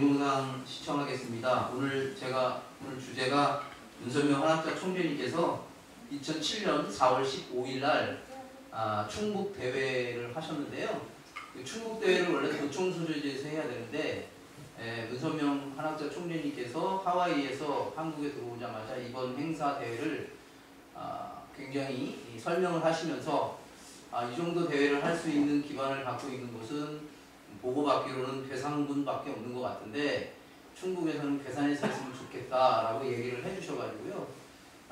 동영상 시청하겠습니다. 오늘 주제가 문선명 한학자 총재님께서 2007년 4월 15일 날 충북 대회를 하셨는데요. 충북 대회를 원래 도청소재지에서 해야 되는데 문선명 한학자 총재님께서 하와이에서 한국에 들어오자마자 이번 행사 대회를 굉장히 설명을 하시면서 이 정도 대회를 할 수 있는 기반을 갖고 있는 곳은 보고받기로는 괴산군밖에 없는 것 같은데 충북에서는 괴산에서 했으면 좋겠다라고 얘기를 해주셔가지고요.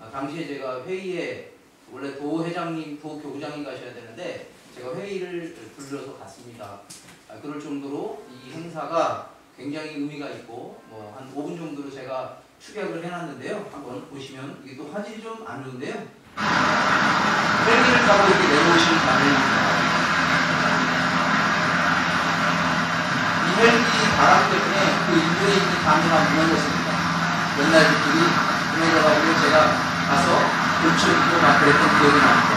당시에 제가 회의에 원래 도회장님, 도교구장이 가셔야 되는데 제가 회의를 불러서 갔습니다. 그럴 정도로 이 행사가 굉장히 의미가 있고 한 5분 정도로 제가 축약을 해놨는데요. 한번 보시면 이게 또 화질이 좀 안 좋은데요. 헬기를 타고 이렇게 내려오시는 장면입니다. 이 헬기 바람 때문에 그 인도에 있는 담이가 무너졌습니다. 옛날 분들이 무너져가지고 제가 가서 고쳐주고 막 그랬던 기억이 납니다.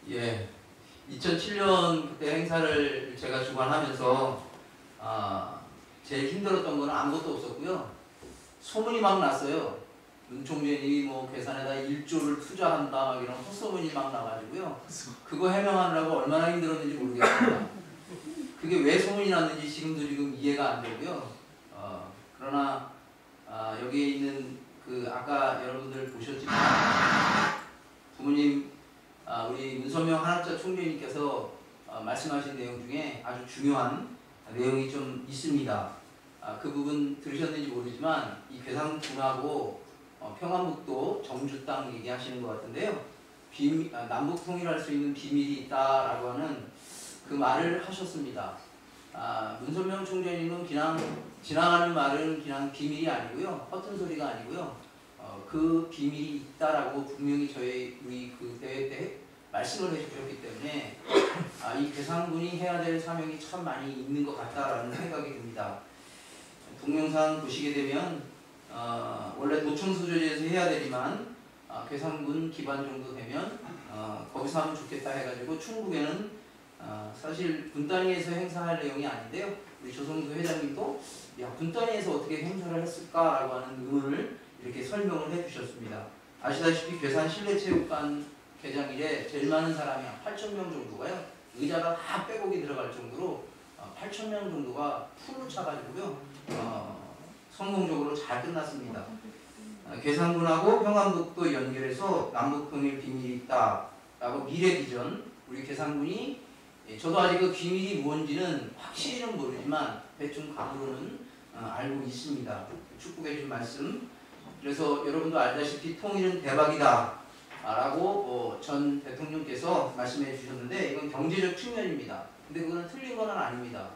예, 2007년 그때 행사를 제가 주관하면서 제일 힘들었던 건 아무것도 없었고요. 소문이 막 났어요. 윤 총재님이 뭐 계산에다 1조를 투자한다 막 이런 헛소문이 막 나가지고요. 그거 해명하느라고 얼마나 힘들었는지 모르겠습니다. 그게 왜 소문이 났는지 지금도 지금 이해가 안 되고요. 그러나 여기에 있는 그 아까 여러분들 보셨지만 부모님 우리 문선명 한학자 총재님께서 말씀하신 내용 중에 아주 중요한 내용이 좀 있습니다. 그 부분 들으셨는지 모르지만 이 괴산군하고 평안북도 정주 땅 얘기하시는 것 같은데요. 남북 통일할 수 있는 비밀이 있다라고 하는 그 말을 하셨습니다. 문선명 총재님은 그냥 지나가는 말은 그냥 비밀이 아니고요. 허튼 소리가 아니고요. 그 비밀이 있다라고 분명히 우리 그 대회 때 말씀을 해주셨기 때문에 이 괴산군이 해야 될 사명이 참 많이 있는 것 같다라는 생각이 듭니다. 동영상 보시게 되면 원래 노청수조지에서 해야 되지만 괴산군 기반 정도 되면 거기서 하면 좋겠다 해가지고 충북에는 사실 군단위에서 행사할 내용이 아닌데요. 우리 조성수 회장님도 군단위에서 어떻게 행사를 했을까라고 하는 의문을 이렇게 설명을 해주셨습니다. 아시다시피 괴산 실내체육관 개장일에 제일 많은 사람이 8,000명 정도가요. 의자가 다 빼곡이 들어갈 정도로 8,000명 정도가 풀로 차가지고요. 성공적으로 잘 끝났습니다. 괴산군하고 평안북도 연결해서 남북통일 비밀이 있다라고 미래비전 우리 괴산군이 저도 아직 그 비밀이 뭔지는 확실히는 모르지만 대충 감으로는 알고 있습니다. 축복해 준 말씀. 그래서 여러분도 알다시피 통일은 대박이다 라고 전 대통령께서 말씀해 주셨는데 이건 경제적 측면입니다. 근데 그거는 틀린 건 아닙니다.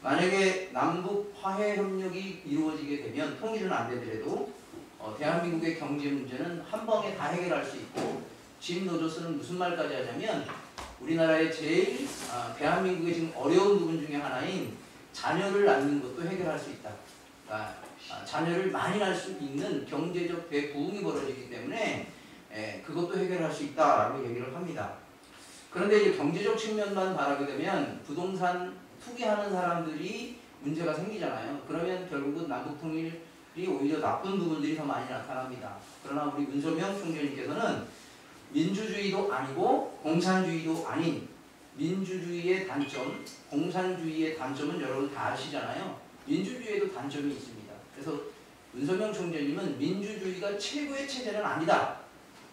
만약에 남북 화해 협력이 이루어지게 되면 통일은 안 되더라도 대한민국의 경제 문제는 한 방에 다 해결할 수 있고 짐 노조스는 무슨 말까지 하냐면 우리나라의 제일 대한민국의 지금 어려운 부분 중에 하나인 자녀를 낳는 것도 해결할 수 있다. 그러니까 자녀를 많이 낳을 수 있는 경제적 대부흥이 벌어지기 때문에 그것도 해결할 수 있다라고 얘기를 합니다. 그런데 이제 경제적 측면만 바라게 되면 부동산 투기하는 사람들이 문제가 생기잖아요. 그러면 결국은 남북통일이 오히려 나쁜 부분들이 더 많이 나타납니다. 그러나 우리 문선명 총재님께서는 민주주의도 아니고 공산주의도 아닌 민주주의의 단점, 공산주의의 단점은 여러분 다 아시잖아요. 민주주의에도 단점이 있습니다. 그래서 문선명 총재님은 민주주의가 최고의 체제는 아니다.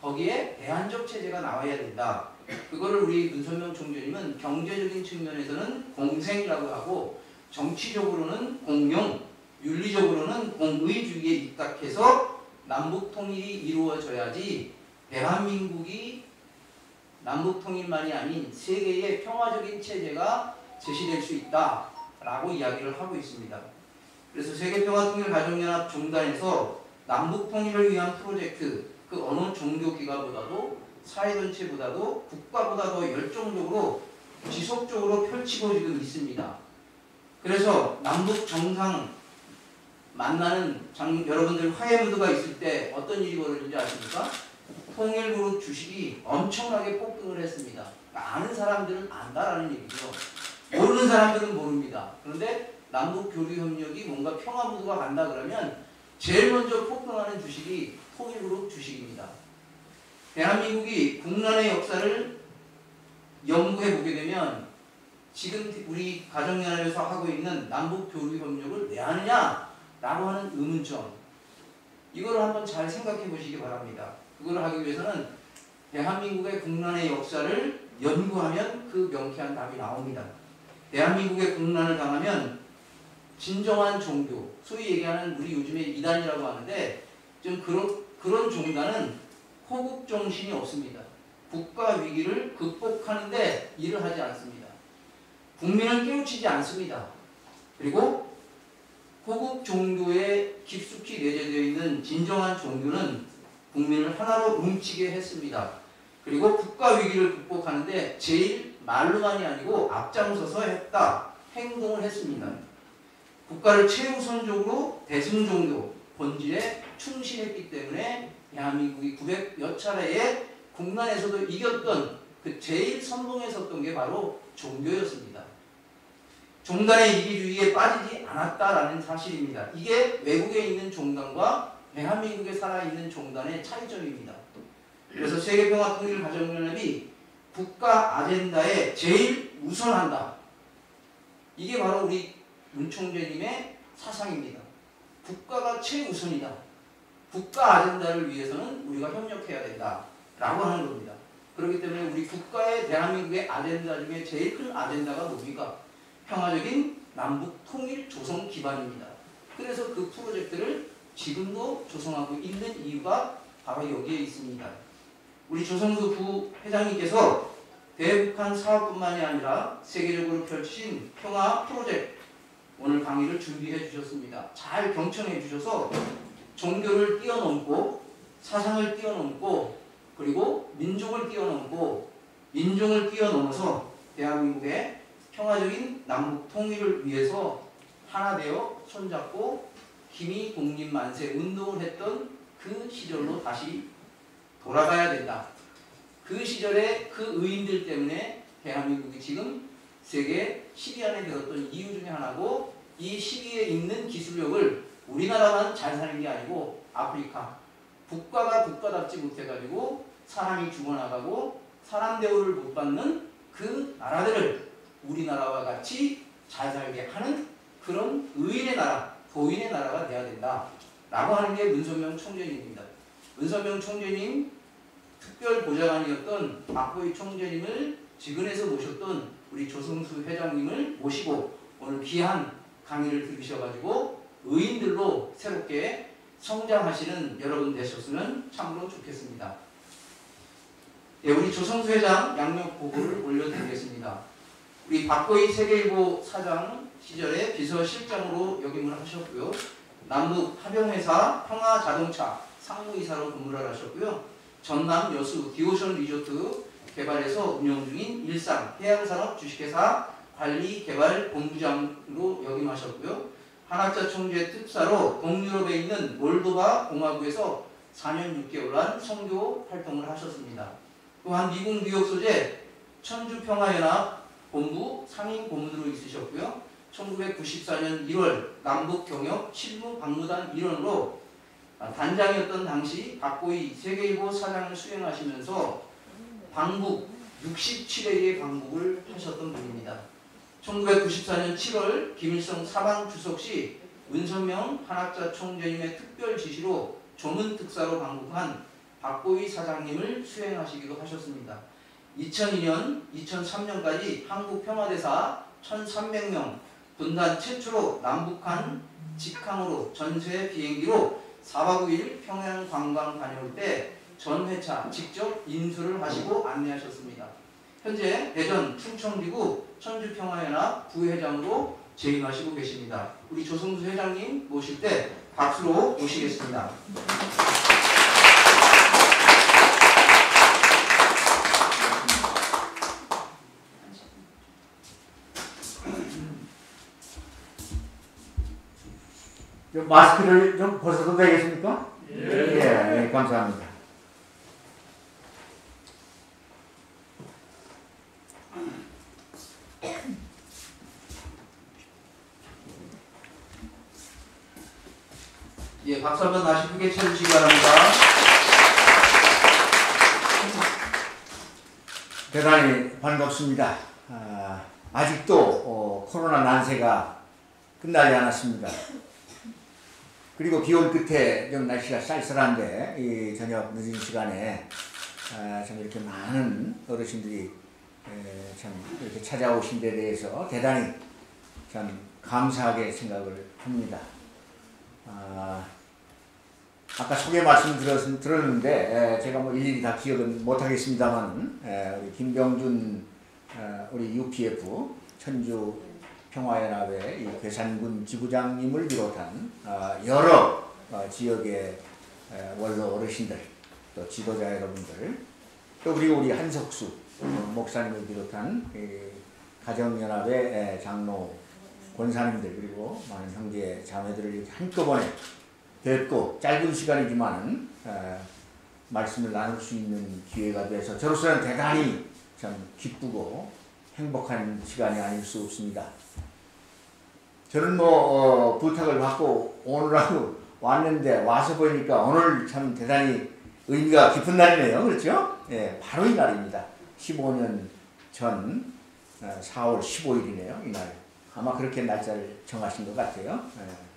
거기에 대안적 체제가 나와야 된다. 그거를 우리 문선명 총재님은 경제적인 측면에서는 공생이라고 하고 정치적으로는 공영, 윤리적으로는 공의주의에 입각해서 남북통일이 이루어져야지 대한민국이 남북통일만이 아닌 세계의 평화적인 체제가 제시될 수 있다라고 이야기를 하고 있습니다. 그래서 세계평화통일가족연합 종단에서 남북통일을 위한 프로젝트 그 어느 종교기관보다도 사회전체보다도 국가보다 더 열정적으로 지속적으로 펼치고 지금 있습니다. 그래서 남북 정상 만나는 여러분들 화해 무드가 있을 때 어떤 일이 벌어진지 아십니까? 통일그룹 주식이 엄청나게 폭등을 했습니다. 그러니까 아는 사람들은 안다라는 얘기죠. 모르는 사람들은 모릅니다. 그런데 남북 교류 협력이 뭔가 평화 무드가 간다 그러면 제일 먼저 폭등하는 주식이 통일그룹 주식입니다. 대한민국이 국난의 역사를 연구해 보게 되면 지금 우리 가정연합에서 하고 있는 남북 교류 협력을 왜 하느냐라고 하는 의문점, 이거를 한번 잘 생각해 보시기 바랍니다. 그걸 하기 위해서는 대한민국의 국난의 역사를 연구하면 그 명쾌한 답이 나옵니다. 대한민국의 국난을 당하면 진정한 종교, 소위 얘기하는 우리 요즘에 이단이라고 하는데 좀 그런 종단은 호국 정신이 없습니다. 국가 위기를 극복하는데 일을 하지 않습니다. 국민을 깨우치지 않습니다. 그리고 호국 종교에 깊숙이 내재되어 있는 진정한 종교는 국민을 하나로 뭉치게 했습니다. 그리고 국가 위기를 극복하는데 제일 말로만이 아니고 앞장서서 했다. 행동을 했습니다. 국가를 최우선적으로 대승종교 본질에 충실했기 때문에 대한민국이 900여 차례의 국난에서도 이겼던 그 제일 선봉에 섰던 게 바로 종교였습니다. 종단의 이기주의에 빠지지 않았다라는 사실입니다. 이게 외국에 있는 종단과 대한민국에 살아있는 종단의 차이점입니다. 그래서 세계평화통일가정연합이 국가 아젠다에 제일 우선한다. 이게 바로 우리 문 총재님의 사상입니다. 국가가 최우선이다. 국가 아젠다를 위해서는 우리가 협력해야 된다. 라고 하는 겁니다. 그렇기 때문에 우리 국가의 대한민국의 아젠다 중에 제일 큰 아젠다가 뭡니까? 평화적인 남북 통일 조성 기반입니다. 그래서 그 프로젝트를 지금도 조성하고 있는 이유가 바로 여기에 있습니다. 우리 조성수 부회장님께서 대북한 사업뿐만이 아니라 세계적으로 펼친 평화 프로젝트 오늘 강의를 준비해 주셨습니다. 잘 경청해 주셔서 종교를 뛰어넘고 사상을 뛰어넘고 그리고 민족을 뛰어넘고 인종을 뛰어넘어서 대한민국의 평화적인 남북 통일을 위해서 하나 되어 손잡고 기미 독립 만세 운동을 했던 그 시절로 다시 돌아가야 된다. 그 시절에 그 의인들 때문에 대한민국이 지금 세계 10위 안에 들었던 이유 중에 하나고 이 10위에 있는 기술력을 우리나라만 잘 사는 게 아니고 아프리카 국가가 국가답지 못해가지고 사람이 죽어나가고 사람 대우를 못 받는 그 나라들을 우리나라와 같이 잘 살게 하는 그런 의인의 나라, 도인의 나라가 돼야 된다. 라고 하는 게 문선명 총재님입니다. 문선명 총재님 특별 보좌관이었던 박보희 총재님을 직은해서 모셨던 우리 조성수 회장님을 모시고 오늘 귀한 강의를 들으셔가지고 의인들로 새롭게 성장하시는 여러분 되셨으면 참으로 좋겠습니다. 예, 우리 조성수 회장 양력 보고를 올려드리겠습니다. 우리 박보희 세계일보 사장 시절에 비서실장으로 역임을 하셨고요. 남북 합병회사 평화자동차 상무이사로 근무를 하셨고요. 전남 여수 디오션 리조트 개발해서 운영 중인 일산 해양산업 주식회사 관리개발본부장으로 역임하셨고요. 한학자 총재 특사로 동유럽에 있는 몰도바 공화국에서 4년 6개월간 선교 활동을 하셨습니다. 또한 미국 뉴욕 소재 천주평화연합 본부 상임 고문으로 있으셨고요. 1994년 1월 남북경협 실무 박무단 일원으로 단장이었던 당시 박보희 세계일보 사장을 수행하시면서 방북 67회의 방북을 하셨던 분입니다. 1994년 7월 김일성 사방 주석 시 문선명 한학자 총재님의 특별 지시로 조문특사로 방북한 박보희 사장님을 수행하시기도 하셨습니다. 2002년, 2003년까지 한국평화대사 1,300명 분단 최초로 남북한 직항으로 전세 비행기로 4박 5일 평양 관광 다녀올 때 전 회차 직접 인수를 하시고 안내하셨습니다. 현재 대전 충청지구 천주평화연합 부회장으로 재임하시고 계십니다. 우리 조성수 회장님 모실 때 박수로 모시겠습니다. 마스크를 좀 벗어도 되겠습니까? 예. 예, 감사합니다. 예, 박수 한번 다시 크게 쳐주시기 바랍니다. 대단히 반갑습니다. 아직도 코로나 난세가 끝나지 않았습니다. 그리고 비올 끝에 좀 날씨가 쌀쌀한데 이 저녁 늦은 시간에 참 이렇게 많은 어르신들이 참 이렇게 찾아오신 데 대해서 대단히 참 감사하게 생각을 합니다. 아까 소개 말씀 들었는데 제가 뭐 일일이 다 기억은 못하겠습니다만 우리 김병준 우리 UPF 천주 평화연합의 이 괴산군 지부장님을 비롯한 여러 지역의 원로 어르신들 또 지도자 여러분들 또 그리고 우리 한석수 목사님을 비롯한 가정연합의 장로 권사님들 그리고 많은 형제 자매들을 이렇게 한꺼번에 뵙고 짧은 시간이지만 말씀을 나눌 수 있는 기회가 돼서 저로서는 대단히 참 기쁘고 행복한 시간이 아닐 수 없습니다. 저는 뭐 부탁을 받고 오느라고 왔는데 와서 보니까 오늘 참 대단히 의미가 깊은 날이네요. 그렇죠? 예, 바로 이 날입니다. 15년 전 4월 15일이네요. 이날. 아마 그렇게 날짜를 정하신 것 같아요. 예.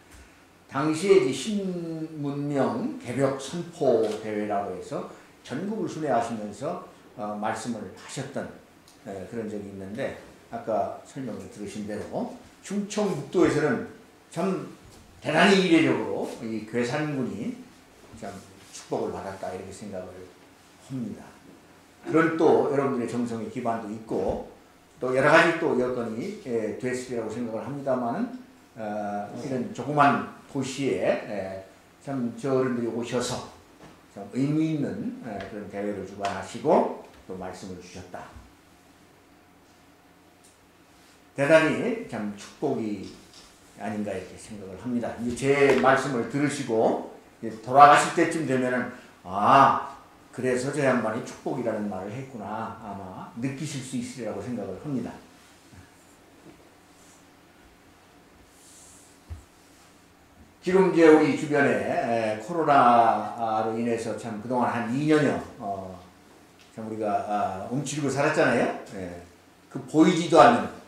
당시에 이제 신문명 개벽 선포 대회라고 해서 전국을 순회하시면서 말씀을 하셨던 그런 적이 있는데 아까 설명을 들으신 대로 충청북도에서는 참 대단히 이례적으로 이 괴산군이 참 축복을 받았다 이렇게 생각을 합니다. 그런 또 여러분들의 정성의 기반도 있고 또 여러 가지 또 여건이 됐으리라고 생각을 합니다만은 이런 조그만 도시에 참 어른들이 오셔서 참 의미 있는 그런 대회를 주관하시고 또 말씀을 주셨다. 대단히 참 축복이 아닌가 이렇게 생각을 합니다. 이제 제 말씀을 들으시고 돌아가실 때쯤 되면은 그래서 저 양반이 축복이라는 말을 했구나 아마 느끼실 수 있으리라고 생각을 합니다. 지금 이제 우리 주변에 코로나로 인해서 참 그동안 한 2년여 참 우리가 움츠리고 살았잖아요. 그 보이지도 않는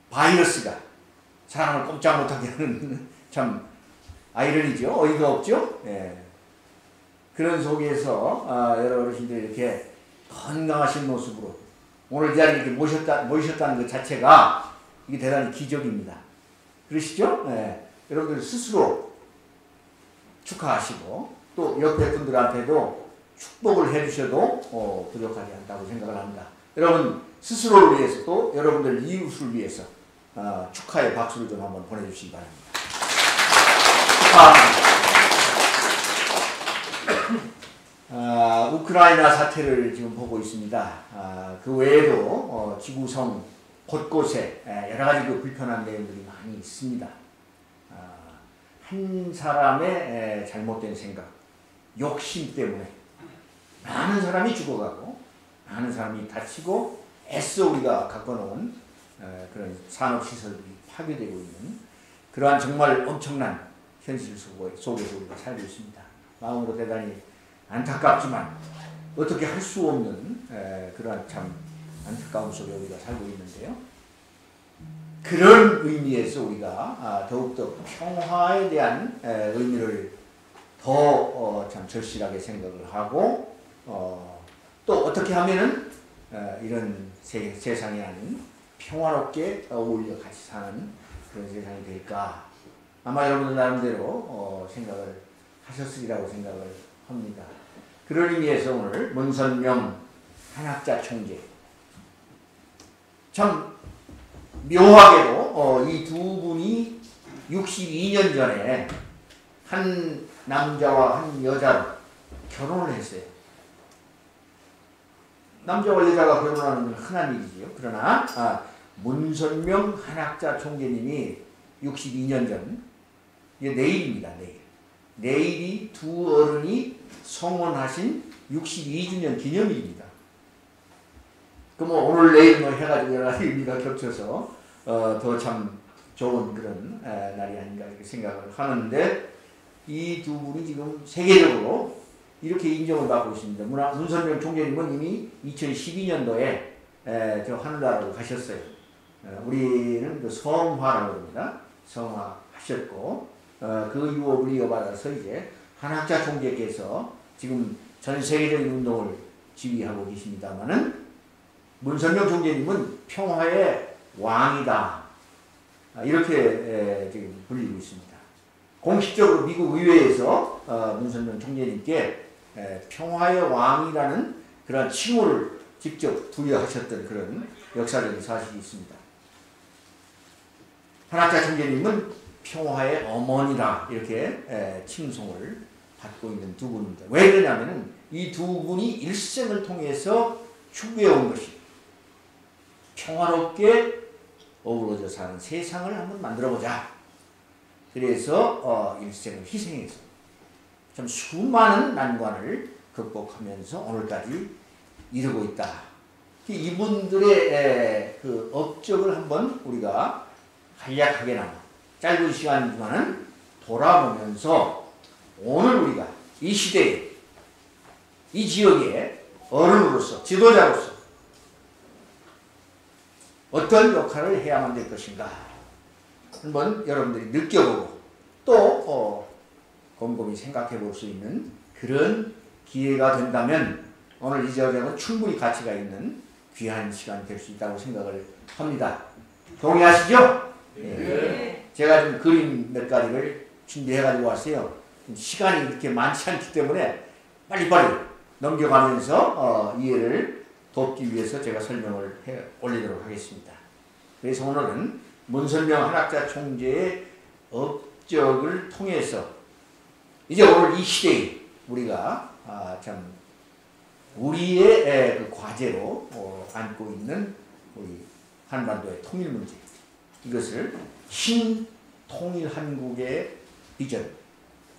바이러스가 사람을 꼼짝 못하게 하는 참 아이러니죠. 어이가 없죠. 그런 속에서 여러 어르신들이 이렇게 건강하신 모습으로 오늘 이 자리에 이렇게 모셨다는 것 자체가 이게 대단히 기적입니다. 그러시죠? 여러분들 스스로 축하하시고 또 옆에 분들한테도 축복을 해주셔도 부족하지 않다고 생각을 합니다. 여러분 스스로를 위해서 또 여러분들 이웃을 위해서 축하의 박수를 좀 한번 보내주시기 바랍니다. 축하합니다. 우크라이나 사태를 지금 보고 있습니다. 그 외에도 지구성 곳곳에 여러 가지 그 불편한 내용들이 많이 있습니다. 한 사람의 잘못된 생각, 욕심 때문에 많은 사람이 죽어가고 많은 사람이 다치고 애써 우리가 갖고놓은 그런 산업시설들이 파괴되고 있는 그러한 정말 엄청난 현실 속에서 우리가 살고 있습니다. 마음으로 대단히 안타깝지만 어떻게 할 수 없는 그러한 참 안타까움 속에 우리가 살고 있는데요. 그런 의미에서 우리가 더욱더 평화에 대한 의미를 더 참 절실하게 생각을 하고 또 어떻게 하면은 이런 세상이 아닌 평화롭게 어울려 같이 사는 그런 세상이 될까 아마 여러분들 나름대로 생각을 하셨으리라고 생각을 합니다. 그런 의미에서 오늘 문선명 한학자 총재 참 묘하게도 이 두 분이 62년 전에 한 남자와 한 여자로 결혼을 했어요. 남자와 여자가 결혼하는 건 흔한 일이지요. 그러나 문선명 한학자 총재님이 62년 전 이게 내일입니다. 내일이 두 어른이 성혼하신 62주년 기념일입니다. 그 뭐 오늘 내일 뭐 해가지고 여러 가지 의미가 겹쳐서 더 참 좋은 그런 날이 아닌가 이렇게 생각을 하는데 이 두 분이 지금 세계적으로 이렇게 인정을 받고 있습니다. 문선명 총재님은 이미 2012년도에 저 하늘나라로 가셨어요. 우리는 그 성화라고 합니다. 성화하셨고 그 유업을 이어받아서 이제 한학자 총재께서 지금 전 세계적인 운동을 지휘하고 계십니다만은 문선명 총재님은 평화의 왕이다. 이렇게 지금 불리고 있습니다. 공식적으로 미국 의회에서 문선명 총재님께 평화의 왕이라는 그런 칭호를 직접 부여하셨던 그런 역사적인 사실이 있습니다. 한학자 총재님은 평화의 어머니라 이렇게 칭송을 받고 있는 두 분입니다. 왜 그러냐면은 이 두 분이 일생을 통해서 추구해온 것이 평화롭게 어우러져 사는 세상을 한번 만들어보자. 그래서 일생을 희생해서 참 수많은 난관을 극복하면서 오늘까지 이르고 있다. 이분들의 그 업적을 한번 우리가 간략하게나마 짧은 시간이지만은 돌아보면서 오늘 우리가 이 시대에 이 지역의 어른으로서 지도자로서 어떤 역할을 해야만 될 것인가 한번 여러분들이 느껴보고 또 곰곰이 생각해 볼 수 있는 그런 기회가 된다면 오늘 이 저녁은 충분히 가치가 있는 귀한 시간이 될 수 있다고 생각을 합니다. 동의하시죠? 네. 제가 좀 그림 몇 가지를 준비해 가지고 왔어요. 시간이 이렇게 많지 않기 때문에 빨리빨리 넘겨가면서 이해를 돕기 위해서 제가 설명을 해 올리도록 하겠습니다. 그래서 오늘은 문선명 한학자 총재의 업적을 통해서 이제 오늘 이 시대에 우리가 참 우리의 그 과제로 안고 있는 우리 한반도의 통일 문제, 이것을 신통일한국의 비전,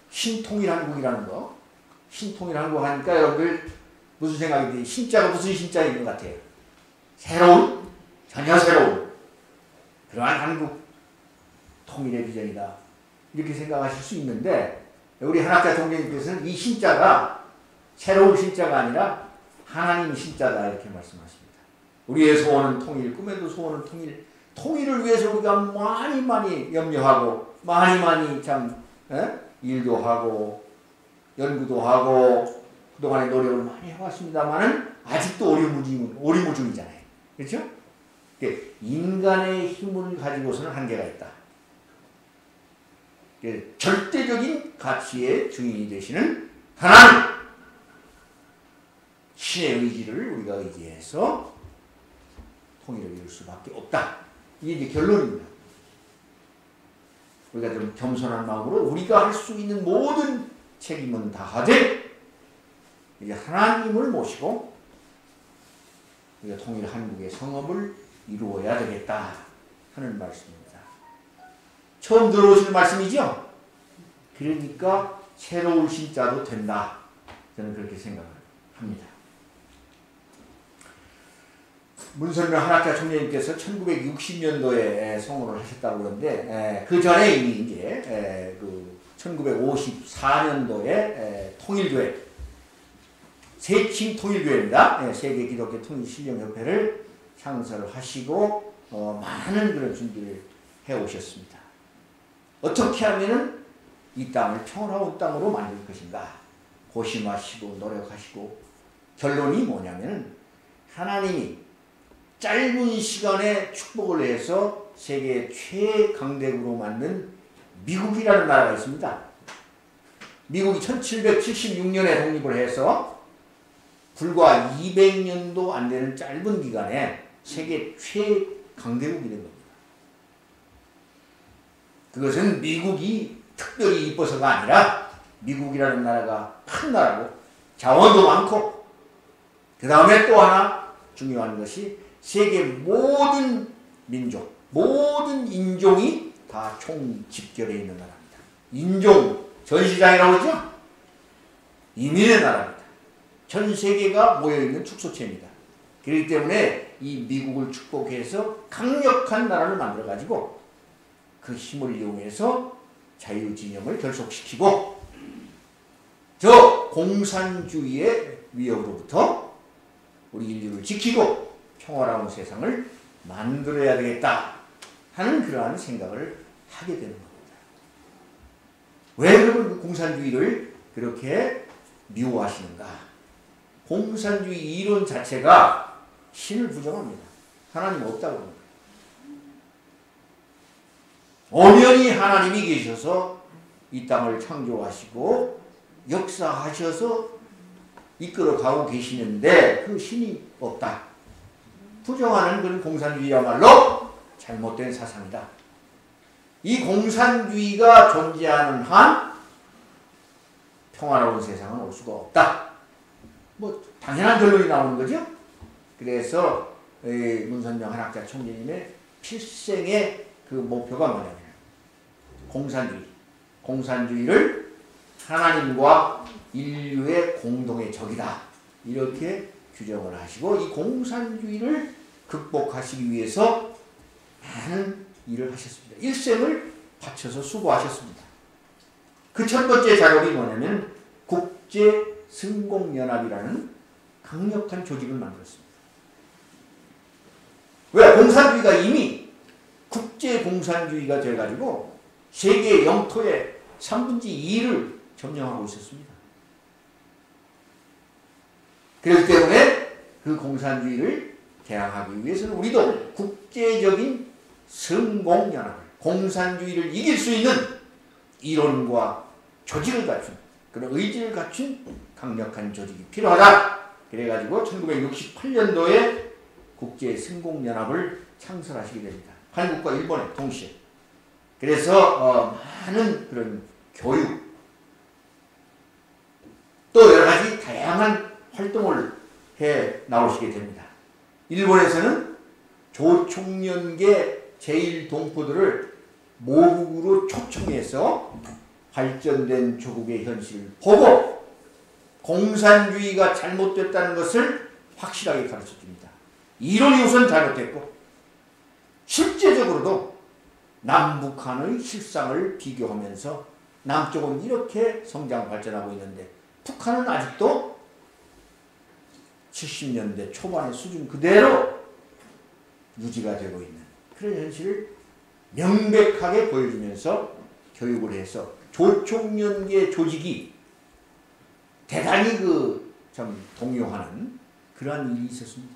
신통일한국이라는 거, 신통일한국 하니까 여러분들 무슨 생각이 드세요? 신자가 무슨 신자인 것 같아요? 새로운, 전혀 새로운 그러한 한국 통일의 비전이다, 이렇게 생각하실 수 있는데, 우리 한학자 총재님께서는 이 신자가 새로운 신자가 아니라 하나님 신자다, 이렇게 말씀하십니다. 우리의 소원은 통일, 꿈에도 소원은 통일, 통일을 위해서 우리가 많이 염려하고 많이 참 일도 하고 연구도 하고 그동안에 노력을 많이 해왔습니다만은 아직도 오리무중이잖아요. 그렇죠? 인간의 힘을 가지고서는 한계가 있다. 절대적인 가치의 주인이 되시는 하나님, 신의 의지를 우리가 의지해서 통일을 이룰 수밖에 없다. 이게 이제 결론입니다. 우리가 좀 겸손한 마음으로 우리가 할 수 있는 모든 책임은 다하되 이제 하나님을 모시고 우리가 통일 한국의 성업을 이루어야 되겠다 하는 말씀입니다. 처음 들어오실 말씀이죠? 그러니까 새로운 신자도 된다. 저는 그렇게 생각을 합니다. 문선명 한학자 총재님께서 1960년도에 성원을 하셨다고 그러는데, 그 전에 이미 이제 1954년도에 통일교회, 세칭 통일교회입니다. 세계 기독교 통일신령협회를 창설을 하시고 많은 그런 준비를 해 오셨습니다. 어떻게 하면은 이 땅을 평화로운 땅으로 만들 것인가 고심하시고 노력하시고, 결론이 뭐냐면 하나님이 짧은 시간에 축복을 해서 세계 최강대국으로 만든 미국이라는 나라가 있습니다. 미국이 1776년에 독립을 해서 불과 200년도 안 되는 짧은 기간에 세계 최강대국이 된 겁니다. 그것은 미국이 특별히 이뻐서가 아니라 미국이라는 나라가 큰 나라고 자원도 많고, 그 다음에 또 하나 중요한 것이 세계 모든 민족, 모든 인종이 다 총집결해 있는 나라입니다. 인종 전시장이라고 하죠? 이민의 나라입니다. 전 세계가 모여있는 축소체입니다. 그렇기 때문에 이 미국을 축복해서 강력한 나라를 만들어가지고 그 힘을 이용해서 자유진영을 결속시키고 저 공산주의의 위협으로부터 우리 인류를 지키고 평화로운 세상을 만들어야 되겠다 하는 그러한 생각을 하게 되는 겁니다. 왜 그러면 공산주의를 그렇게 미워하시는가? 공산주의 이론 자체가 신을 부정합니다. 하나님 없다고 합니다. 엄연히 하나님이 계셔서 이 땅을 창조하시고 역사하셔서 이끌어가고 계시는데 그 신이 없다. 부정하는 그런 공산주의야말로 잘못된 사상이다. 이 공산주의가 존재하는 한 평화로운 세상은 올 수가 없다. 뭐 당연한 결론이 나오는 거죠. 그래서 문선명 한학자 총재님의 필생의 그 목표가 뭐냐면 공산주의를 하나님과 인류의 공동의 적이다. 이렇게 규정을 하시고 이 공산주의를 극복하시기 위해서 많은 일을 하셨습니다. 일생을 바쳐서 수고하셨습니다. 그 첫 번째 작업이 뭐냐면 국제승공연합이라는 강력한 조직을 만들었습니다. 왜? 공산주의가 이미 국제공산주의가 돼가지고 세계 영토의 3분의 2를 점령하고 있었습니다. 그렇기 때문에 그 공산주의를 대항하기 위해서는 우리도 국제적인 승공연합을, 공산주의를 이길 수 있는 이론과 조직을 갖춘, 그런 의지를 갖춘 강력한 조직이 필요하다. 그래가지고 1968년도에 국제승공연합을 창설하시게 됩니다. 한국과 일본에 동시에. 그래서 많은 그런 교육, 또 여러 가지 다양한 활동을 해 나오시게 됩니다. 일본에서는 조총련계 제1동포들을 모국으로 초청해서 발전된 조국의 현실을 보고 공산주의가 잘못됐다는 것을 확실하게 가르쳐줍니다. 이론이 우선 잘못됐고 실제적으로도 남북한의 실상을 비교하면서 남쪽은 이렇게 성장 발전하고 있는데 북한은 아직도 70년대 초반의 수준 그대로 유지가 되고 있는 그런 현실을 명백하게 보여주면서 교육을 해서 조총련계 조직이 대단히 참 동요하는 그러한 일이 있었습니다.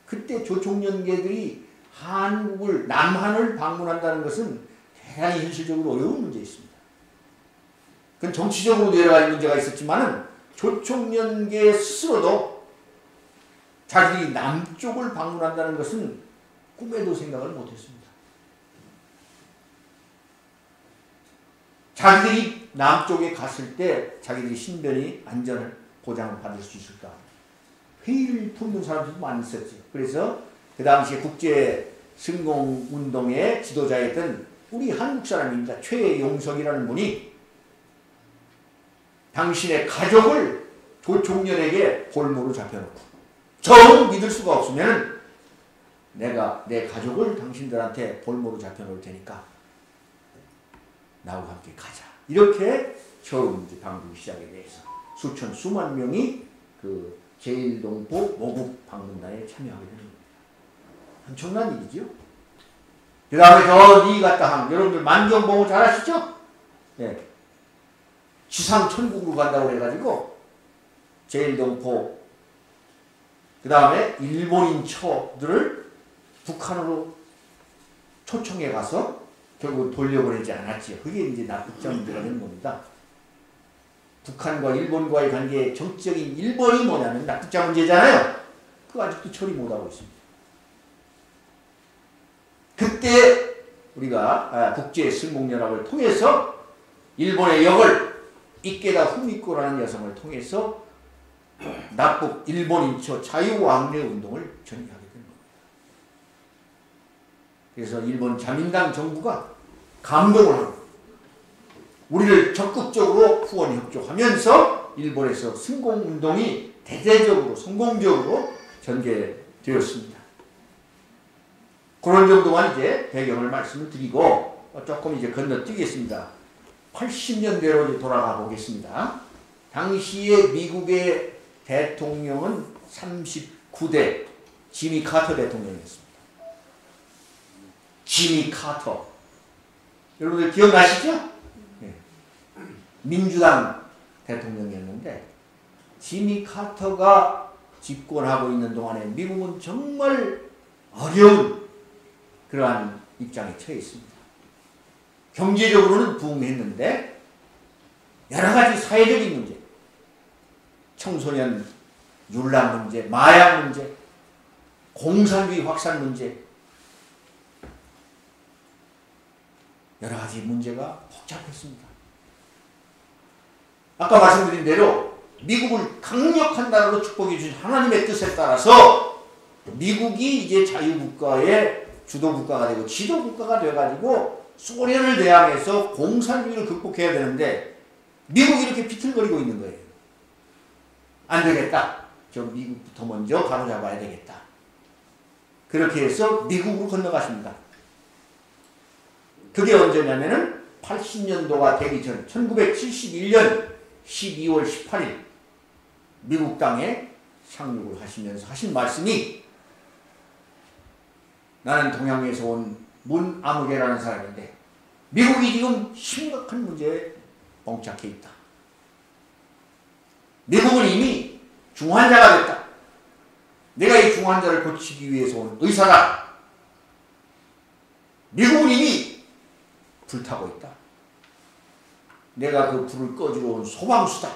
그때 조총련계들이 한국을, 남한을 방문한다는 것은 대단히 현실적으로 어려운 문제였습니다. 그건 정치적으로 여러 가지 문제가 있었지만은 조총련계 스스로도 자기들이 남쪽을 방문한다는 것은 꿈에도 생각을 못했습니다. 자기들이 남쪽에 갔을 때 자기들이 신변이 안전을 보장을 받을 수 있을까? 회의를 품는 사람들도 많이 있었죠. 그래서 그 당시에 국제승공운동의 지도자였던 우리 한국 사람입니다. 최용석이라는 분이 당신의 가족을 조총련에게 볼모로 잡혀놓고 정 믿을 수가 없으면 내가 내 가족을 당신들한테 볼모로 잡혀놓을 테니까 나와 함께 가자. 이렇게 처음 방북 시작에 대해서 수만 명이 그 제1동포 모국 방문단에 참여하게 되는 겁니다. 엄청난 일이죠. 그 다음에 저 니가따항 여러분들 만경봉을 잘 아시죠? 네. 지상천국으로 간다고 해가지고 제1동포 그 다음에 일본인 처들을 북한으로 초청해 가서 결국 돌려보내지 않았지요. 그게 이제 납북자 문제가 되는 겁니다. 북한과 일본과의 관계의 정치적인 1번이 뭐냐면 납북자 문제잖아요. 그거 아직도 처리 못하고 있습니다. 그때 우리가 국제승공연합을 통해서 일본의 역을 이케다 후미코라는 여성을 통해서 납북 일본인처 자유왕래 운동을 전개하게 된 겁니다. 그래서 일본 자민당 정부가 감동을 하고 우리를 적극적으로 후원 협조하면서 일본에서 승공운동이 대대적으로 성공적으로 전개되었습니다. 그런 정도만 이제 배경을 말씀을 드리고 조금 이제 건너뛰겠습니다. 80년대로 이제 돌아가 보겠습니다. 당시에 미국의 대통령은 39대 지미 카터 대통령이었습니다. 지미 카터. 여러분들 기억나시죠? 네. 민주당 대통령이었는데 지미 카터가 집권하고 있는 동안에 미국은 정말 어려운 그러한 입장에 처해 있습니다. 경제적으로는 부흥했는데 여러 가지 사회적인 문제, 청소년 윤락 문제, 마약 문제, 공산주의 확산 문제, 여러 가지 문제가 복잡했습니다. 아까 말씀드린 대로 미국을 강력한 나라로 축복해 주신 하나님의 뜻에 따라서 미국이 이제 자유국가의 주도국가가 되고 지도국가가 되어가지고 소련을 대항해서 공산주의를 극복해야 되는데 미국이 이렇게 비틀거리고 있는 거예요. 안 되겠다. 저 미국부터 먼저 바로잡아야 되겠다. 그렇게 해서 미국으로 건너가십니다. 그게 언제냐면은 80년도가 되기 전 1971년 12월 18일 미국 땅에 상륙을 하시면서 하신 말씀이, 나는 동양에서 온 문아무개라는 사람인데 미국이 지금 심각한 문제에 봉착해 있다. 미국은 이미 중환자가 됐다. 내가 이 중환자를 고치기 위해서 온 의사다. 미국은 이미 불타고 있다. 내가 그 불을 꺼주러 온 소방수다.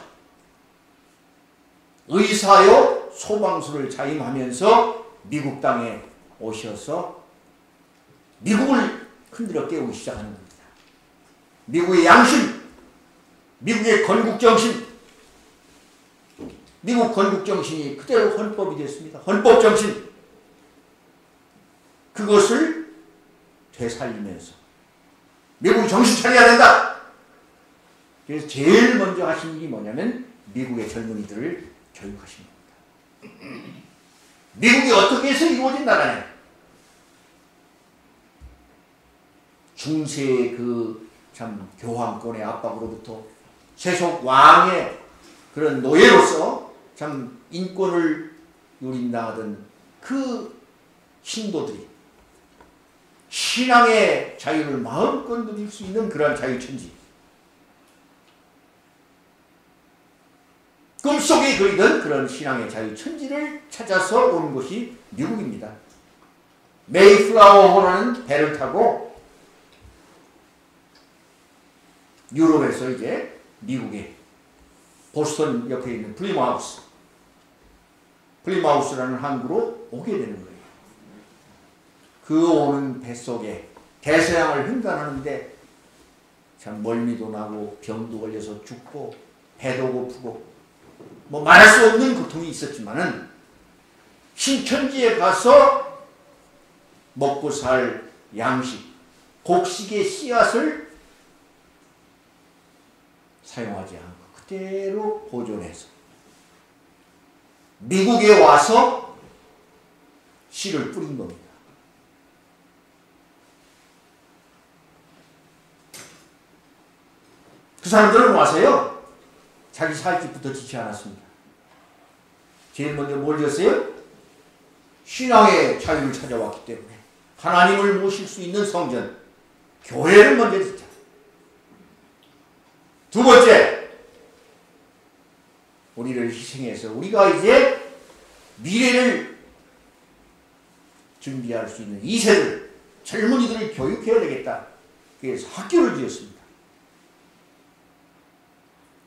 의사요 소방수를 자임하면서 미국 땅에 오셔서 미국을 흔들어 깨우기 시작하는 겁니다. 미국의 양심, 미국의 건국정신, 미국 건국정신이 그대로 헌법이 됐습니다. 헌법정신. 그것을 되살리면서 미국이 정신 차려야 된다. 그래서 제일 먼저 하신 일이 뭐냐면 미국의 젊은이들을 교육하신 겁니다. 미국이 어떻게 해서 이루어진 나라냐? 중세의 그 참 교황권의 압박으로부터 세속 왕의 그런 노예로서 참 인권을 누린다하던 그 신도들이 신앙의 자유를 마음껏 누릴 수 있는 그러한 자유천지, 꿈속에 그리던 그런 신앙의 자유천지를 찾아서 온 곳이 미국입니다. 메이플라워호라는 배를 타고 유럽에서 이제 미국에 보스턴 옆에 있는 플리마우스라는 항구로 오게 되는 거예요. 그 오는 뱃속에 대서양을 횡단하는데 참 멀미도 나고 병도 걸려서 죽고 배도 고프고 뭐 말할 수 없는 고통이 있었지만은 신천지에 가서 먹고 살 양식, 곡식의 씨앗을 사용하지 않고 그대로 보존해서 미국에 와서 씨를 뿌린 겁니다. 그 사람들은 와서요, 자기 살 집부터 짓지 않았습니다. 제일 먼저 뭘 지었어요? 신앙의 자유를 찾아왔기 때문에 하나님을 모실 수 있는 성전, 교회를 먼저 짓자. 두 번째, 우리를 희생해서 우리가 이제 미래를 준비할 수 있는 2세들, 젊은이들을 교육해야 되겠다. 그래서 학교를 지었습니다.